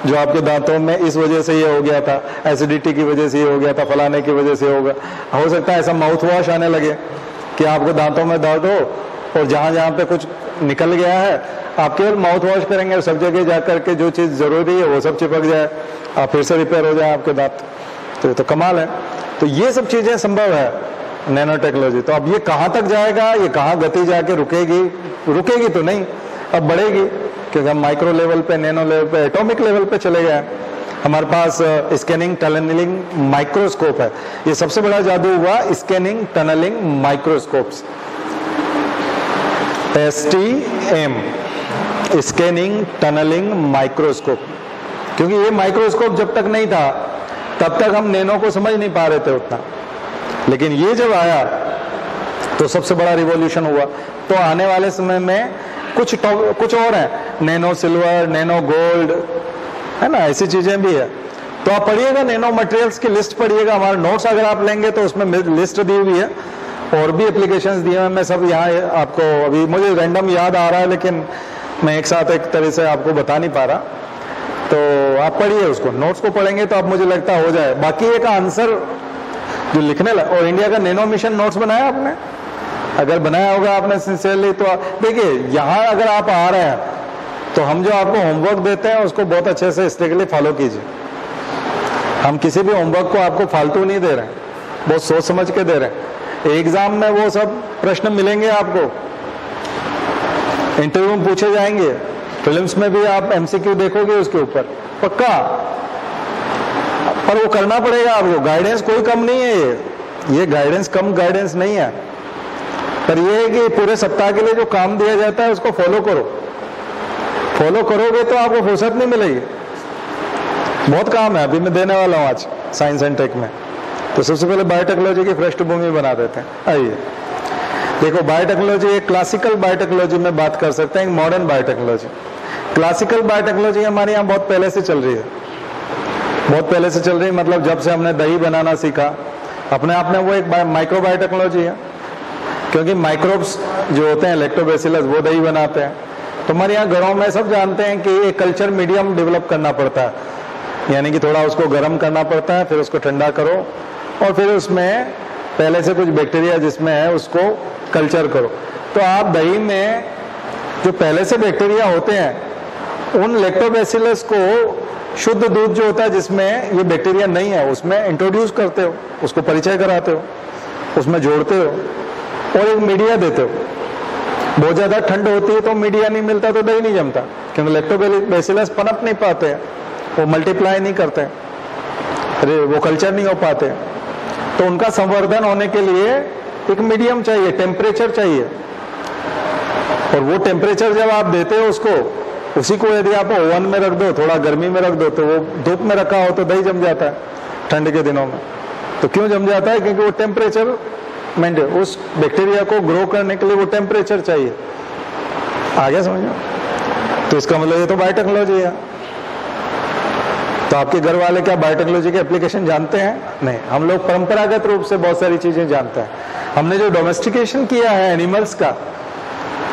A: जो आपके दांतों में इस वजह से ये हो गया था, एसिडिटी की वजह से ये हो गया था, फलाने की वजह से होगा। हो सकता है ऐसा माउथ वॉश आने लगे कि आपको दांतों में दर्द हो और जहाँ जहाँ पे कुछ निकल गया है आप केवल माउथ वॉश करेंगे और सब जगह जाकर के जो चीज़ जरूरी है वो सब चिपक जाए, आप फिर से रिपेयर हो जाए आपके दांत। तो ये तो कमाल है। तो ये सब चीज़ें संभव है नैनो टेक्नोलॉजी। तो अब ये कहाँ तक जाएगा, ये कहाँ गति जाके रुकेगी तो नहीं, अब बढ़ेगी, क्योंकि हम माइक्रो लेवल पे, नैनो लेवल पे, एटॉमिक लेवल पे चले गए। हमारे पास स्कैनिंग टनलिंग माइक्रोस्कोप है। ये सबसे बड़ा जादू हुआ scanning tunnelling microscopes, STM, scanning tunnelling microscope. क्योंकि ये माइक्रोस्कोप जब तक नहीं था तब तक हम नैनो को समझ नहीं पा रहे थे उतना, लेकिन ये जब आया तो सबसे बड़ा रिवॉल्यूशन हुआ। तो आने वाले समय में कुछ और है, नैनो सिल्वर, नैनो गोल्ड, है ना, ऐसी चीजें भी है। तो आप पढ़िएगा, नैनो मटेरियल्स की लिस्ट पढ़िएगा, हमारे नोट्स अगर आप लेंगे तो उसमें लिस्ट दी हुई है और भी एप्लीकेशंस दिए हैं। मैं सब यहाँ आपको, अभी मुझे रैंडम याद आ रहा है लेकिन मैं एक साथ एक तरह से आपको बता नहीं पा रहा। तो आप पढ़िए उसको, नोट्स को पढ़ेंगे तो अब मुझे लगता हो जाए। बाकी एक आंसर जो लिखने लगा, और इंडिया का नैनो मिशन नोट्स बनाया आपने, अगर बनाया होगा आपने सिंसियरली, तो देखिए यहाँ अगर आप आ रहे हैं तो हम जो आपको होमवर्क देते हैं उसको बहुत अच्छे से स्ट्रिक्टली फॉलो कीजिए। हम किसी भी होमवर्क को आपको फालतू नहीं दे रहे हैं, बहुत सोच समझ के दे रहे हैं। एग्जाम में वो सब प्रश्न मिलेंगे आपको, इंटरव्यू में पूछे जाएंगे, फिल्म्स में भी आप MCQ देखोगे उसके ऊपर पक्का, पर वो करना पड़ेगा आपको। गाइडेंस कोई कम नहीं है, ये गाइडेंस कम गाइडेंस नहीं है, पर ये है कि पूरे सप्ताह के लिए जो काम दिया जाता है उसको फॉलो करो। फॉलो करोगे तो आपको फुर्सत नहीं मिलेगी, बहुत काम है अभी मैं देने वाला हूँ आज साइंस एंड टेक में। तो सबसे पहले बायोटेक्नोलॉजी की पृष्ठभूमि बना देते हैं। आइए देखो, बायोटेक्नोलॉजी, एक क्लासिकल बायोटेक्नोलॉजी में बात कर सकते हैं, एक मॉडर्न बायोटेक्नोलॉजी। क्लासिकल बायोटेक्नोलॉजी हमारे यहाँ बहुत पहले से चल रही है, बहुत पहले से चल रही है, मतलब जब से हमने दही बनाना सीखा अपने आप में, वो एक माइक्रो बायोटेक्नोलॉजी है। क्योंकि माइक्रोब्स जो होते हैं, लैक्टोबैसिलस, वो दही बनाते हैं। तो हमारे यहाँ घरों में सब जानते हैं कि एक कल्चर मीडियम डेवलप करना पड़ता है, यानी कि थोड़ा उसको गर्म करना पड़ता है, फिर उसको ठंडा करो और फिर उसमें पहले से कुछ बैक्टीरिया जिसमें है उसको कल्चर करो। तो आप दही में जो पहले से बैक्टीरिया होते हैं उन लैक्टोबैसिलस को शुद्ध दूध जो होता है जिसमें ये बैक्टीरिया नहीं है उसमें इंट्रोड्यूस करते हो, उसको परिचय कराते हो, उसमें जोड़ते हो और एक मीडिया देते हो। बहुत ज्यादा ठंड होती है तो मीडिया नहीं मिलता तो दही नहीं जमता, क्योंकि लैक्टोबैसिलस पनप नहीं पाते, वो मल्टीप्लाई नहीं करते, अरे वो कल्चर नहीं हो पाते। तो उनका संवर्धन होने के लिए एक मीडियम चाहिए, टेम्परेचर चाहिए। और वो टेम्परेचर जब आप देते हो उसको, उसी को यदि आप ओवन में रख दो, थोड़ा गर्मी में रख दो, तो वो धूप में रखा हो तो दही जम जाता है ठंड के दिनों में। तो क्यों जम जाता है? क्योंकि वो टेम्परेचर मेंटेन, उस बैक्टीरिया को ग्रो करने के लिए वो टेम्परेचर चाहिए। आगे समझो? तो इसका मतलब ये तो बायोटेक्नोलॉजी है। तो आपके घर वाले क्या बायोटेक्नोलॉजी के एप्लीकेशन जानते हैं? नहीं, हम लोग परंपरागत रूप से बहुत सारी चीजें जानते हैं। हमने जो डोमेस्टिकेशन किया है एनिमल्स का,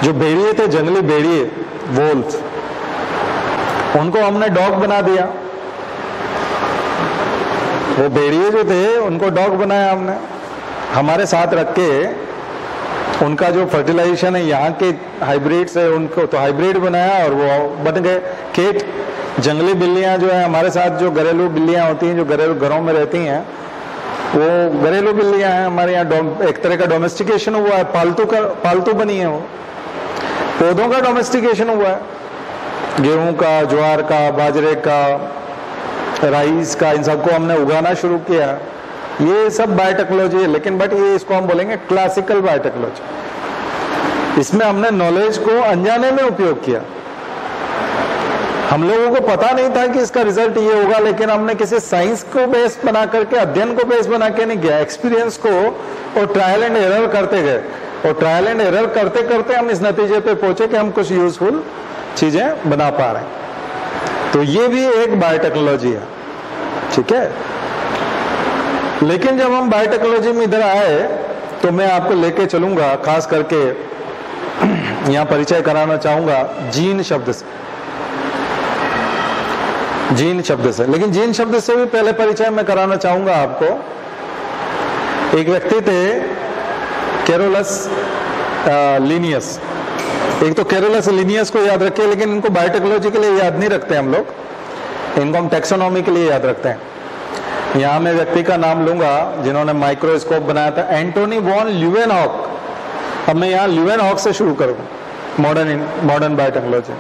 A: जो भेड़िए थे, जंगली भेड़िए, वोल्फ, उनको हमने डॉग बना दिया। वो भेड़िए जो थे उनको डॉग बनाया हमने, हमारे साथ रख के उनका जो फर्टिलाइजेशन है, यहाँ के हाइब्रिड से उनको तो हाइब्रिड बनाया और वो बन गए केट। जंगली बिल्लियां जो है हमारे साथ, जो घरेलू बिल्लियां होती हैं, जो घरेलू घरों में रहती हैं, वो घरेलू बिल्लियां हैं हमारे यहाँ। एक तरह का डोमेस्टिकेशन हुआ है, पालतू बनी है वो। पौधों का डोमेस्टिकेशन हुआ है, गेहूं का, ज्वार का, बाजरे का, राइस का, इन सबको हमने उगाना शुरू किया। ये सब बायोटेक्नोलॉजी है, लेकिन बट ये इसको हम बोलेंगे क्लासिकल बायोटेक्नोलॉजी। इसमें हमने नॉलेज को अनजाने में उपयोग किया, हम लोगों को पता नहीं था कि इसका रिजल्ट ये होगा, लेकिन हमने किसी साइंस को बेस बना करके, अध्ययन को बेस बना के नहीं गया, एक्सपीरियंस को और ट्रायल एंड एरर करते गए, और ट्रायल एंड एरर करते करते हम इस नतीजे पे पहुंचे कि हम कुछ यूजफुल चीजें बना पा रहे हैं। तो ये भी एक बायोटेक्नोलॉजी है, ठीक है। लेकिन जब हम बायोटेक्नोलॉजी में इधर आए तो मैं आपको लेके चलूंगा, खास करके यहां परिचय कराना चाहूंगा जीन शब्द से, जीन शब्द से। लेकिन जीन शब्द से भी पहले परिचय मैं कराना चाहूंगा आपको। एक व्यक्ति थे कैरोलस लिनियस। एक तो कैरोलस लिनियस को याद रखिए, लेकिन इनको बायोटेक्नोलॉजी के लिए याद नहीं रखते हम लोग, इनको हम टैक्सोनॉमी के लिए याद रखते हैं। यहां मैं व्यक्ति का नाम लूंगा जिन्होंने माइक्रोस्कोप बनाया था, एंटोनी वॉन ल्यूवेनहॉक। अब मैं यहां ल्यूवेनहॉक से शुरू करूंगा, modern biotechnology.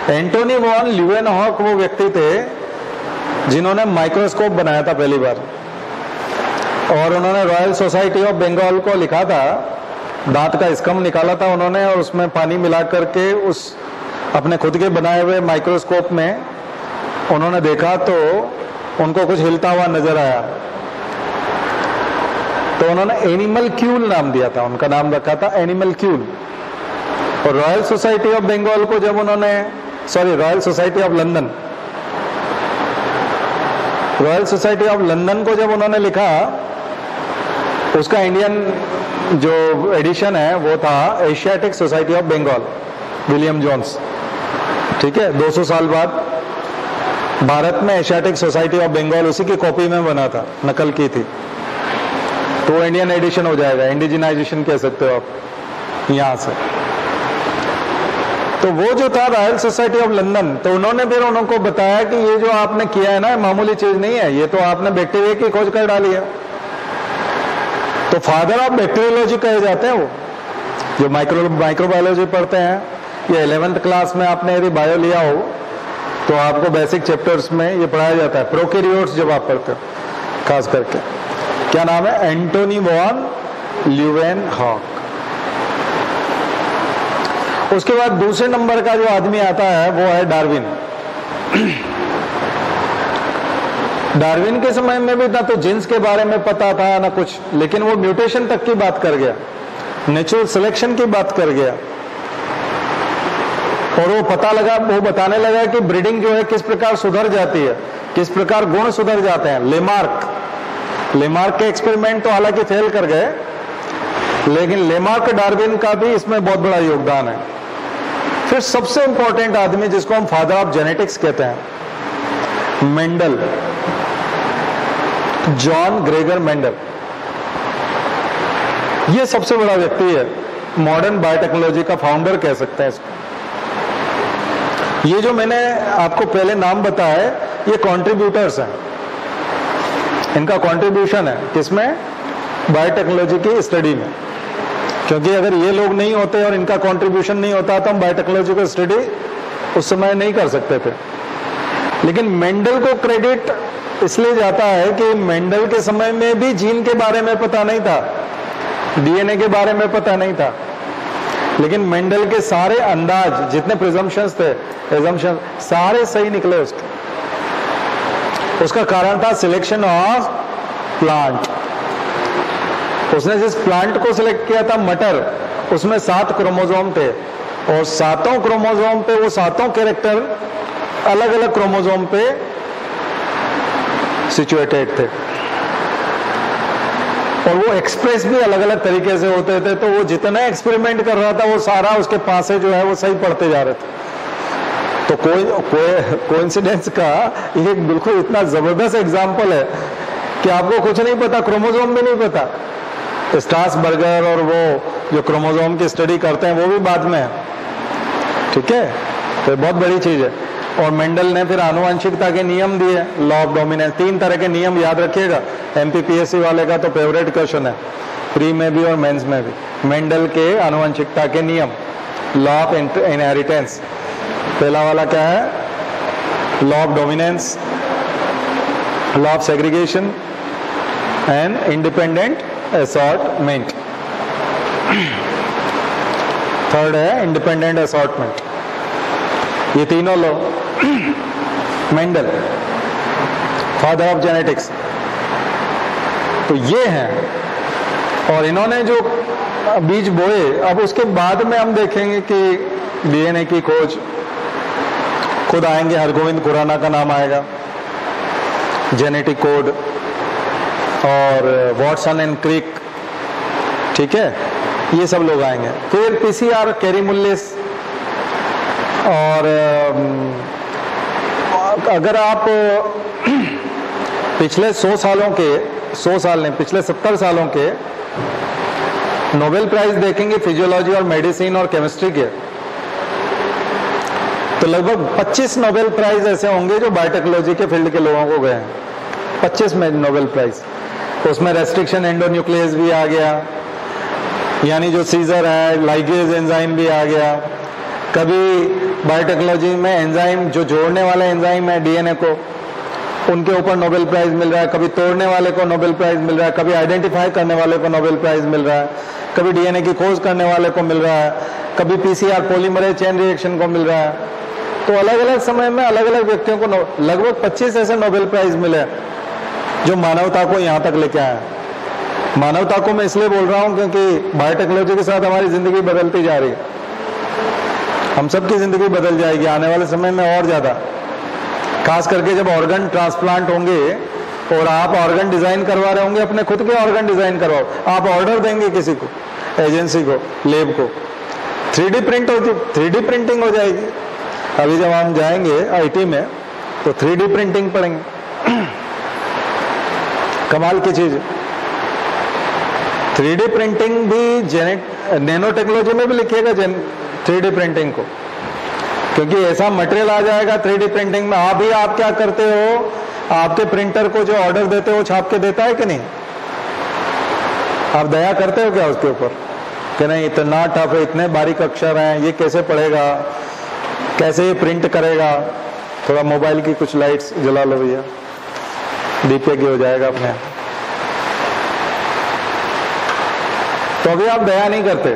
A: Antony von Leeuwenhoek वो व्यक्ति थे जिन्होंने माइक्रोस्कोप बनाया था पहली बार, और उन्होंने रॉयल सोसाइटी ऑफ बंगाल को लिखा था, दांत का स्कम निकाला था उन्होंने, और उसमें पानी मिला करके उस अपने खुद के बनाए हुए माइक्रोस्कोप में उन्होंने देखा तो उनको कुछ हिलता हुआ नजर आया, तो उन्होंने एनिमल क्यूल नाम दिया था, उनका नाम रखा था एनिमल क्यूल। और रॉयल सोसाइटी ऑफ बंगाल को जब उन्होंने, royal society of London, royal society of London को जब उन्होंने लिखा, उसका इंडियन जो एडिशन है वो था Asiatic Society of Bengal, William Jones, ठीक है। 200 साल बाद भारत में एशियाटिक सोसाइटी ऑफ बंगाल उसी की कॉपी में बना था, नकल की थी, तो इंडियन एडिशन हो जाएगा, इंडिजिनाइजेशन कह सकते हो आप यहां से। तो वो जो था रॉयल सोसाइटी ऑफ लंदन, तो उन्होंने फिर उनको बताया कि ये जो आपने किया है ना, मामूली चीज नहीं है, ये तो आपने बैक्टीरिया की खोज कर डाली है। तो फादर ऑफ बैक्टीरियोलॉजी कहे जाते हैं वो, जो माइक्रोबायोलॉजी पढ़ते हैं, या 11th क्लास में आपने यदि बायो लिया हो तो आपको बेसिक चैप्टर्स में ये पढ़ाया जाता है, प्रोकैरियोट्स जब आप पढ़ते हो खास करके। क्या नाम है? Antony von Leeuwenhoek. उसके बाद दूसरे नंबर का जो आदमी आता है वो है डार्विन। डार्विन के समय में भी ना तो जीन्स के बारे में पता था ना कुछ, लेकिन वो म्यूटेशन तक की बात कर गया, नेचुरल सिलेक्शन की बात कर गया, और वो बताने लगा कि ब्रीडिंग जो है किस प्रकार सुधर जाती है, किस प्रकार गुण सुधर जाते हैं। लेमार्क के एक्सपेरिमेंट तो हालांकि फेल कर गए, लेकिन लेमार्क डार्विन का भी इसमें बहुत बड़ा योगदान है। फिर सबसे इंपॉर्टेंट आदमी जिसको हम फादर ऑफ जेनेटिक्स कहते हैं, मेंडल, जॉन ग्रेगर मेंडल। ये सबसे बड़ा व्यक्ति है, मॉडर्न बायोटेक्नोलॉजी का फाउंडर कह सकते हैं इसको। ये जो मैंने आपको पहले नाम बताया, ये कंट्रीब्यूटर्स हैं, इनका कंट्रीब्यूशन है किसमें? बायोटेक्नोलॉजी की स्टडी में। क्योंकि अगर ये लोग नहीं होते और इनका कंट्रीब्यूशन नहीं होता तो हम बायोटेक्नोलॉजी को स्टडी उस समय नहीं कर सकते थे। लेकिन मेंडल को क्रेडिट इसलिए जाता है कि मेंडल के समय में भी जीन के बारे में पता नहीं था, डीएनए के बारे में पता नहीं था, लेकिन मेंडल के सारे अंदाज, जितने प्रिजम्पशंस थे, एजम्पशन सारे सही निकले उसके। उसका कारण था सिलेक्शन ऑफ प्लांट। उसने जिस प्लांट को सिलेक्ट किया था, मटर, उसमें 7 क्रोमोसोम थे, और 7 क्रोमोसोम पे वो 7 कैरेक्टर अलग अलग क्रोमोसोम पे सिचुएटेड थे, और वो एक्सप्रेस भी अलग अलग तरीके से होते थे। तो वो जितना एक्सपेरिमेंट कर रहा था वो सारा उसके पास से जो है वो सही पढ़ते जा रहे थे। तो कोइंसिडेंस का ये बिल्कुल इतना जबरदस्त एग्जाम्पल है कि आपको कुछ नहीं पता, क्रोमोसोम भी नहीं पता। स्ट्रासबर्गर और वो जो क्रोमोसोम की स्टडी करते हैं वो भी बाद में है, ठीक है। तो बहुत बड़ी चीज है। और मेंडल ने फिर आनुवंशिकता के नियम दिए, लॉ ऑफ डोमिनेंस। 3 तरह के नियम याद रखिएगा, एमपीपीएससी वाले का तो फेवरेट क्वेश्चन है, प्री में भी और मेंस में भी। मेंडल के आनुवंशिकता के नियम, लॉ ऑफ इनहेरिटेंस। पहला वाला क्या है? Law of dominance, law of segregation and independent assortment. Third है इंडिपेंडेंट असॉर्टमेंट। ये तीनों law Mendel, father of genetics. तो ये हैं, और इन्होंने जो बीज बोए, अब उसके बाद में हम देखेंगे कि डीएनए की खोज खुद आएंगे, हरगोविंद खुराना का नाम आएगा, जेनेटिक कोड, और वॉटसन एंड क्रिक, ठीक है, ये सब लोग आएंगे। फिर पीसीआर, कैरी मुल्लिस, और अगर आप पिछले 100 सालों के, 100 साल नहीं, पिछले 70 सालों के नोबेल प्राइज देखेंगे फिजियोलॉजी और मेडिसिन और केमिस्ट्री के, तो लगभग 25 नोबेल प्राइज ऐसे होंगे जो बायोटेक्नोलॉजी के फील्ड के लोगों को गए हैं। 25 में नोबेल प्राइज, उसमें रेस्ट्रिक्शन एंडोन्यूक्लियस भी आ गया, यानी जो सीजर है, लाइगेज एंजाइम भी आ गया। कभी बायोटेक्नोलॉजी में एंजाइम, जो जोड़ने वाले एंजाइम है डीएनए को, उनके ऊपर नोबेल प्राइज मिल रहा है। कभी तोड़ने वाले को नोबेल प्राइज मिल रहा है, कभी आइडेंटिफाई करने वाले को नोबेल प्राइज मिल रहा है, कभी डीएनए की खोज करने वाले को मिल रहा है, कभी पीसीआर पॉलीमरेज चेन रिएक्शन को मिल रहा है। तो अलग अलग समय में अलग अलग व्यक्तियों को लगभग 25 ऐसे नोबेल प्राइज मिले जो मानवता को यहाँ तक लेके आए। मानवता को मैं इसलिए बोल रहा हूँ क्योंकि बायोटेक्नोलॉजी के साथ हमारी जिंदगी बदलती जा रही है, हम सबकी जिंदगी बदल जाएगी आने वाले समय में और ज्यादा, खास करके जब ऑर्गन ट्रांसप्लांट होंगे और आप ऑर्गन डिजाइन करवा रहे होंगे, अपने खुद के ऑर्गन डिजाइन करवाओ, आप ऑर्डर देंगे किसी को, एजेंसी को, लैब को, 3D प्रिंट होती, 3D प्रिंटिंग हो जाएगी। अभी जब हम जाएंगे आईटी में तो 3D प्रिंटिंग पढ़ेंगे, कमाल की चीज। 3D प्रिंटिंग भी नैनो टेक्नोलॉजी में भी लिखिएगा 3D प्रिंटिंग को, क्योंकि ऐसा मटेरियल आ जाएगा 3D प्रिंटिंग में। आप क्या करते हो, आपके प्रिंटर को जो ऑर्डर देते हो छाप के देता है कि नहीं? आप दया करते हो क्या उसके ऊपर कि नहीं इतना टफ है, इतने बारीक अक्षर हैं, ये कैसे पढ़ेगा, कैसे ये प्रिंट करेगा? थोड़ा मोबाइल की कुछ लाइट्स जला लो भैया, दीपक हो जाएगा अपने। तो अभी आप दया नहीं करते,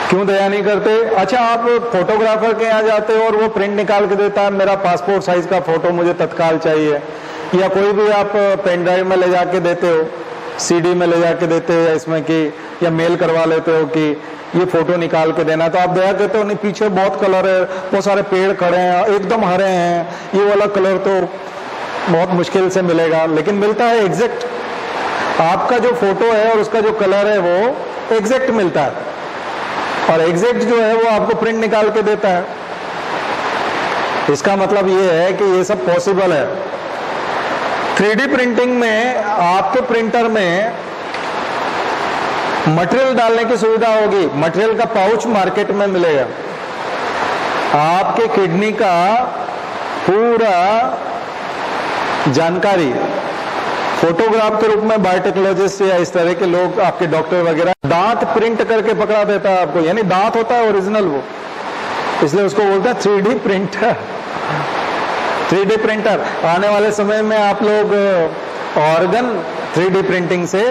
A: क्यों दया नहीं करते? अच्छा, आप फोटोग्राफर के यहाँ जाते हो और वो प्रिंट निकाल के देता है, मेरा पासपोर्ट साइज का फोटो मुझे तत्काल चाहिए, या कोई भी आप पेन ड्राइव में ले जाके देते हो, सीडी में ले जाके देते हो, इसमें कि या मेल करवा लेते हो कि ये फोटो निकाल के देना, तो आप दया कहते हो नहीं पीछे बहुत कलर है, बहुत सारे पेड़ खड़े हैं, एकदम हरे हैं, ये वाला कलर तो बहुत मुश्किल से मिलेगा, लेकिन मिलता है एग्जैक्ट। आपका जो फोटो है और उसका जो कलर है वो एग्जैक्ट मिलता है, और एग्जैक्ट जो है वो आपको प्रिंट निकाल के देता है। इसका मतलब ये है कि ये सब पॉसिबल है। 3D प्रिंटिंग में आपके प्रिंटर में मटेरियल डालने की सुविधा होगी, मटेरियल का पाउच मार्केट में मिलेगा, आपके किडनी का पूरा जानकारी फोटोग्राफ के रूप में बायोटेक्नोलॉजिस्ट या इस तरह के लोग, आपके डॉक्टर वगैरह, दांत प्रिंट करके पकड़ा देता है आपको, यानी दांत होता है ओरिजिनल वो, इसलिए उसको बोलते हैं 3D प्रिंटर। 3D प्रिंटर आने वाले समय में आप लोग ऑर्गन 3D प्रिंटिंग से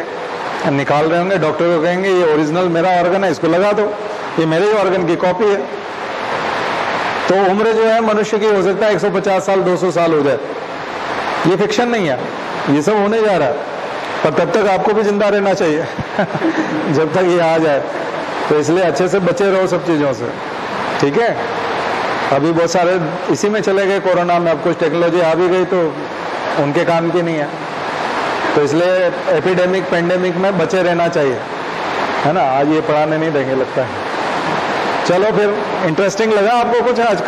A: निकाल रहे होंगे, डॉक्टर को कहेंगे ये ओरिजिनल मेरा ऑर्गन है, इसको लगा दो, ये मेरे ही ऑर्गन की कॉपी है। तो उम्र जो है मनुष्य की हो सकता है 150 साल 200 साल हो जाए, ये फिक्शन नहीं है, ये सब होने जा रहा है, पर तब तक आपको भी जिंदा रहना चाहिए जब तक ये आ जाए। तो इसलिए अच्छे से बचे रहो सब चीज़ों से, ठीक है। अभी बहुत सारे इसी में चले गए कोरोना में, अब कुछ टेक्नोलॉजी आ भी गई तो उनके काम की नहीं है, तो इसलिए एपिडेमिक पेंडेमिक में बचे रहना चाहिए, है ना। आज ये पढ़ाने नहीं देंगे लगता है। चलो फिर, इंटरेस्टिंग लगा आपको कुछ आज का?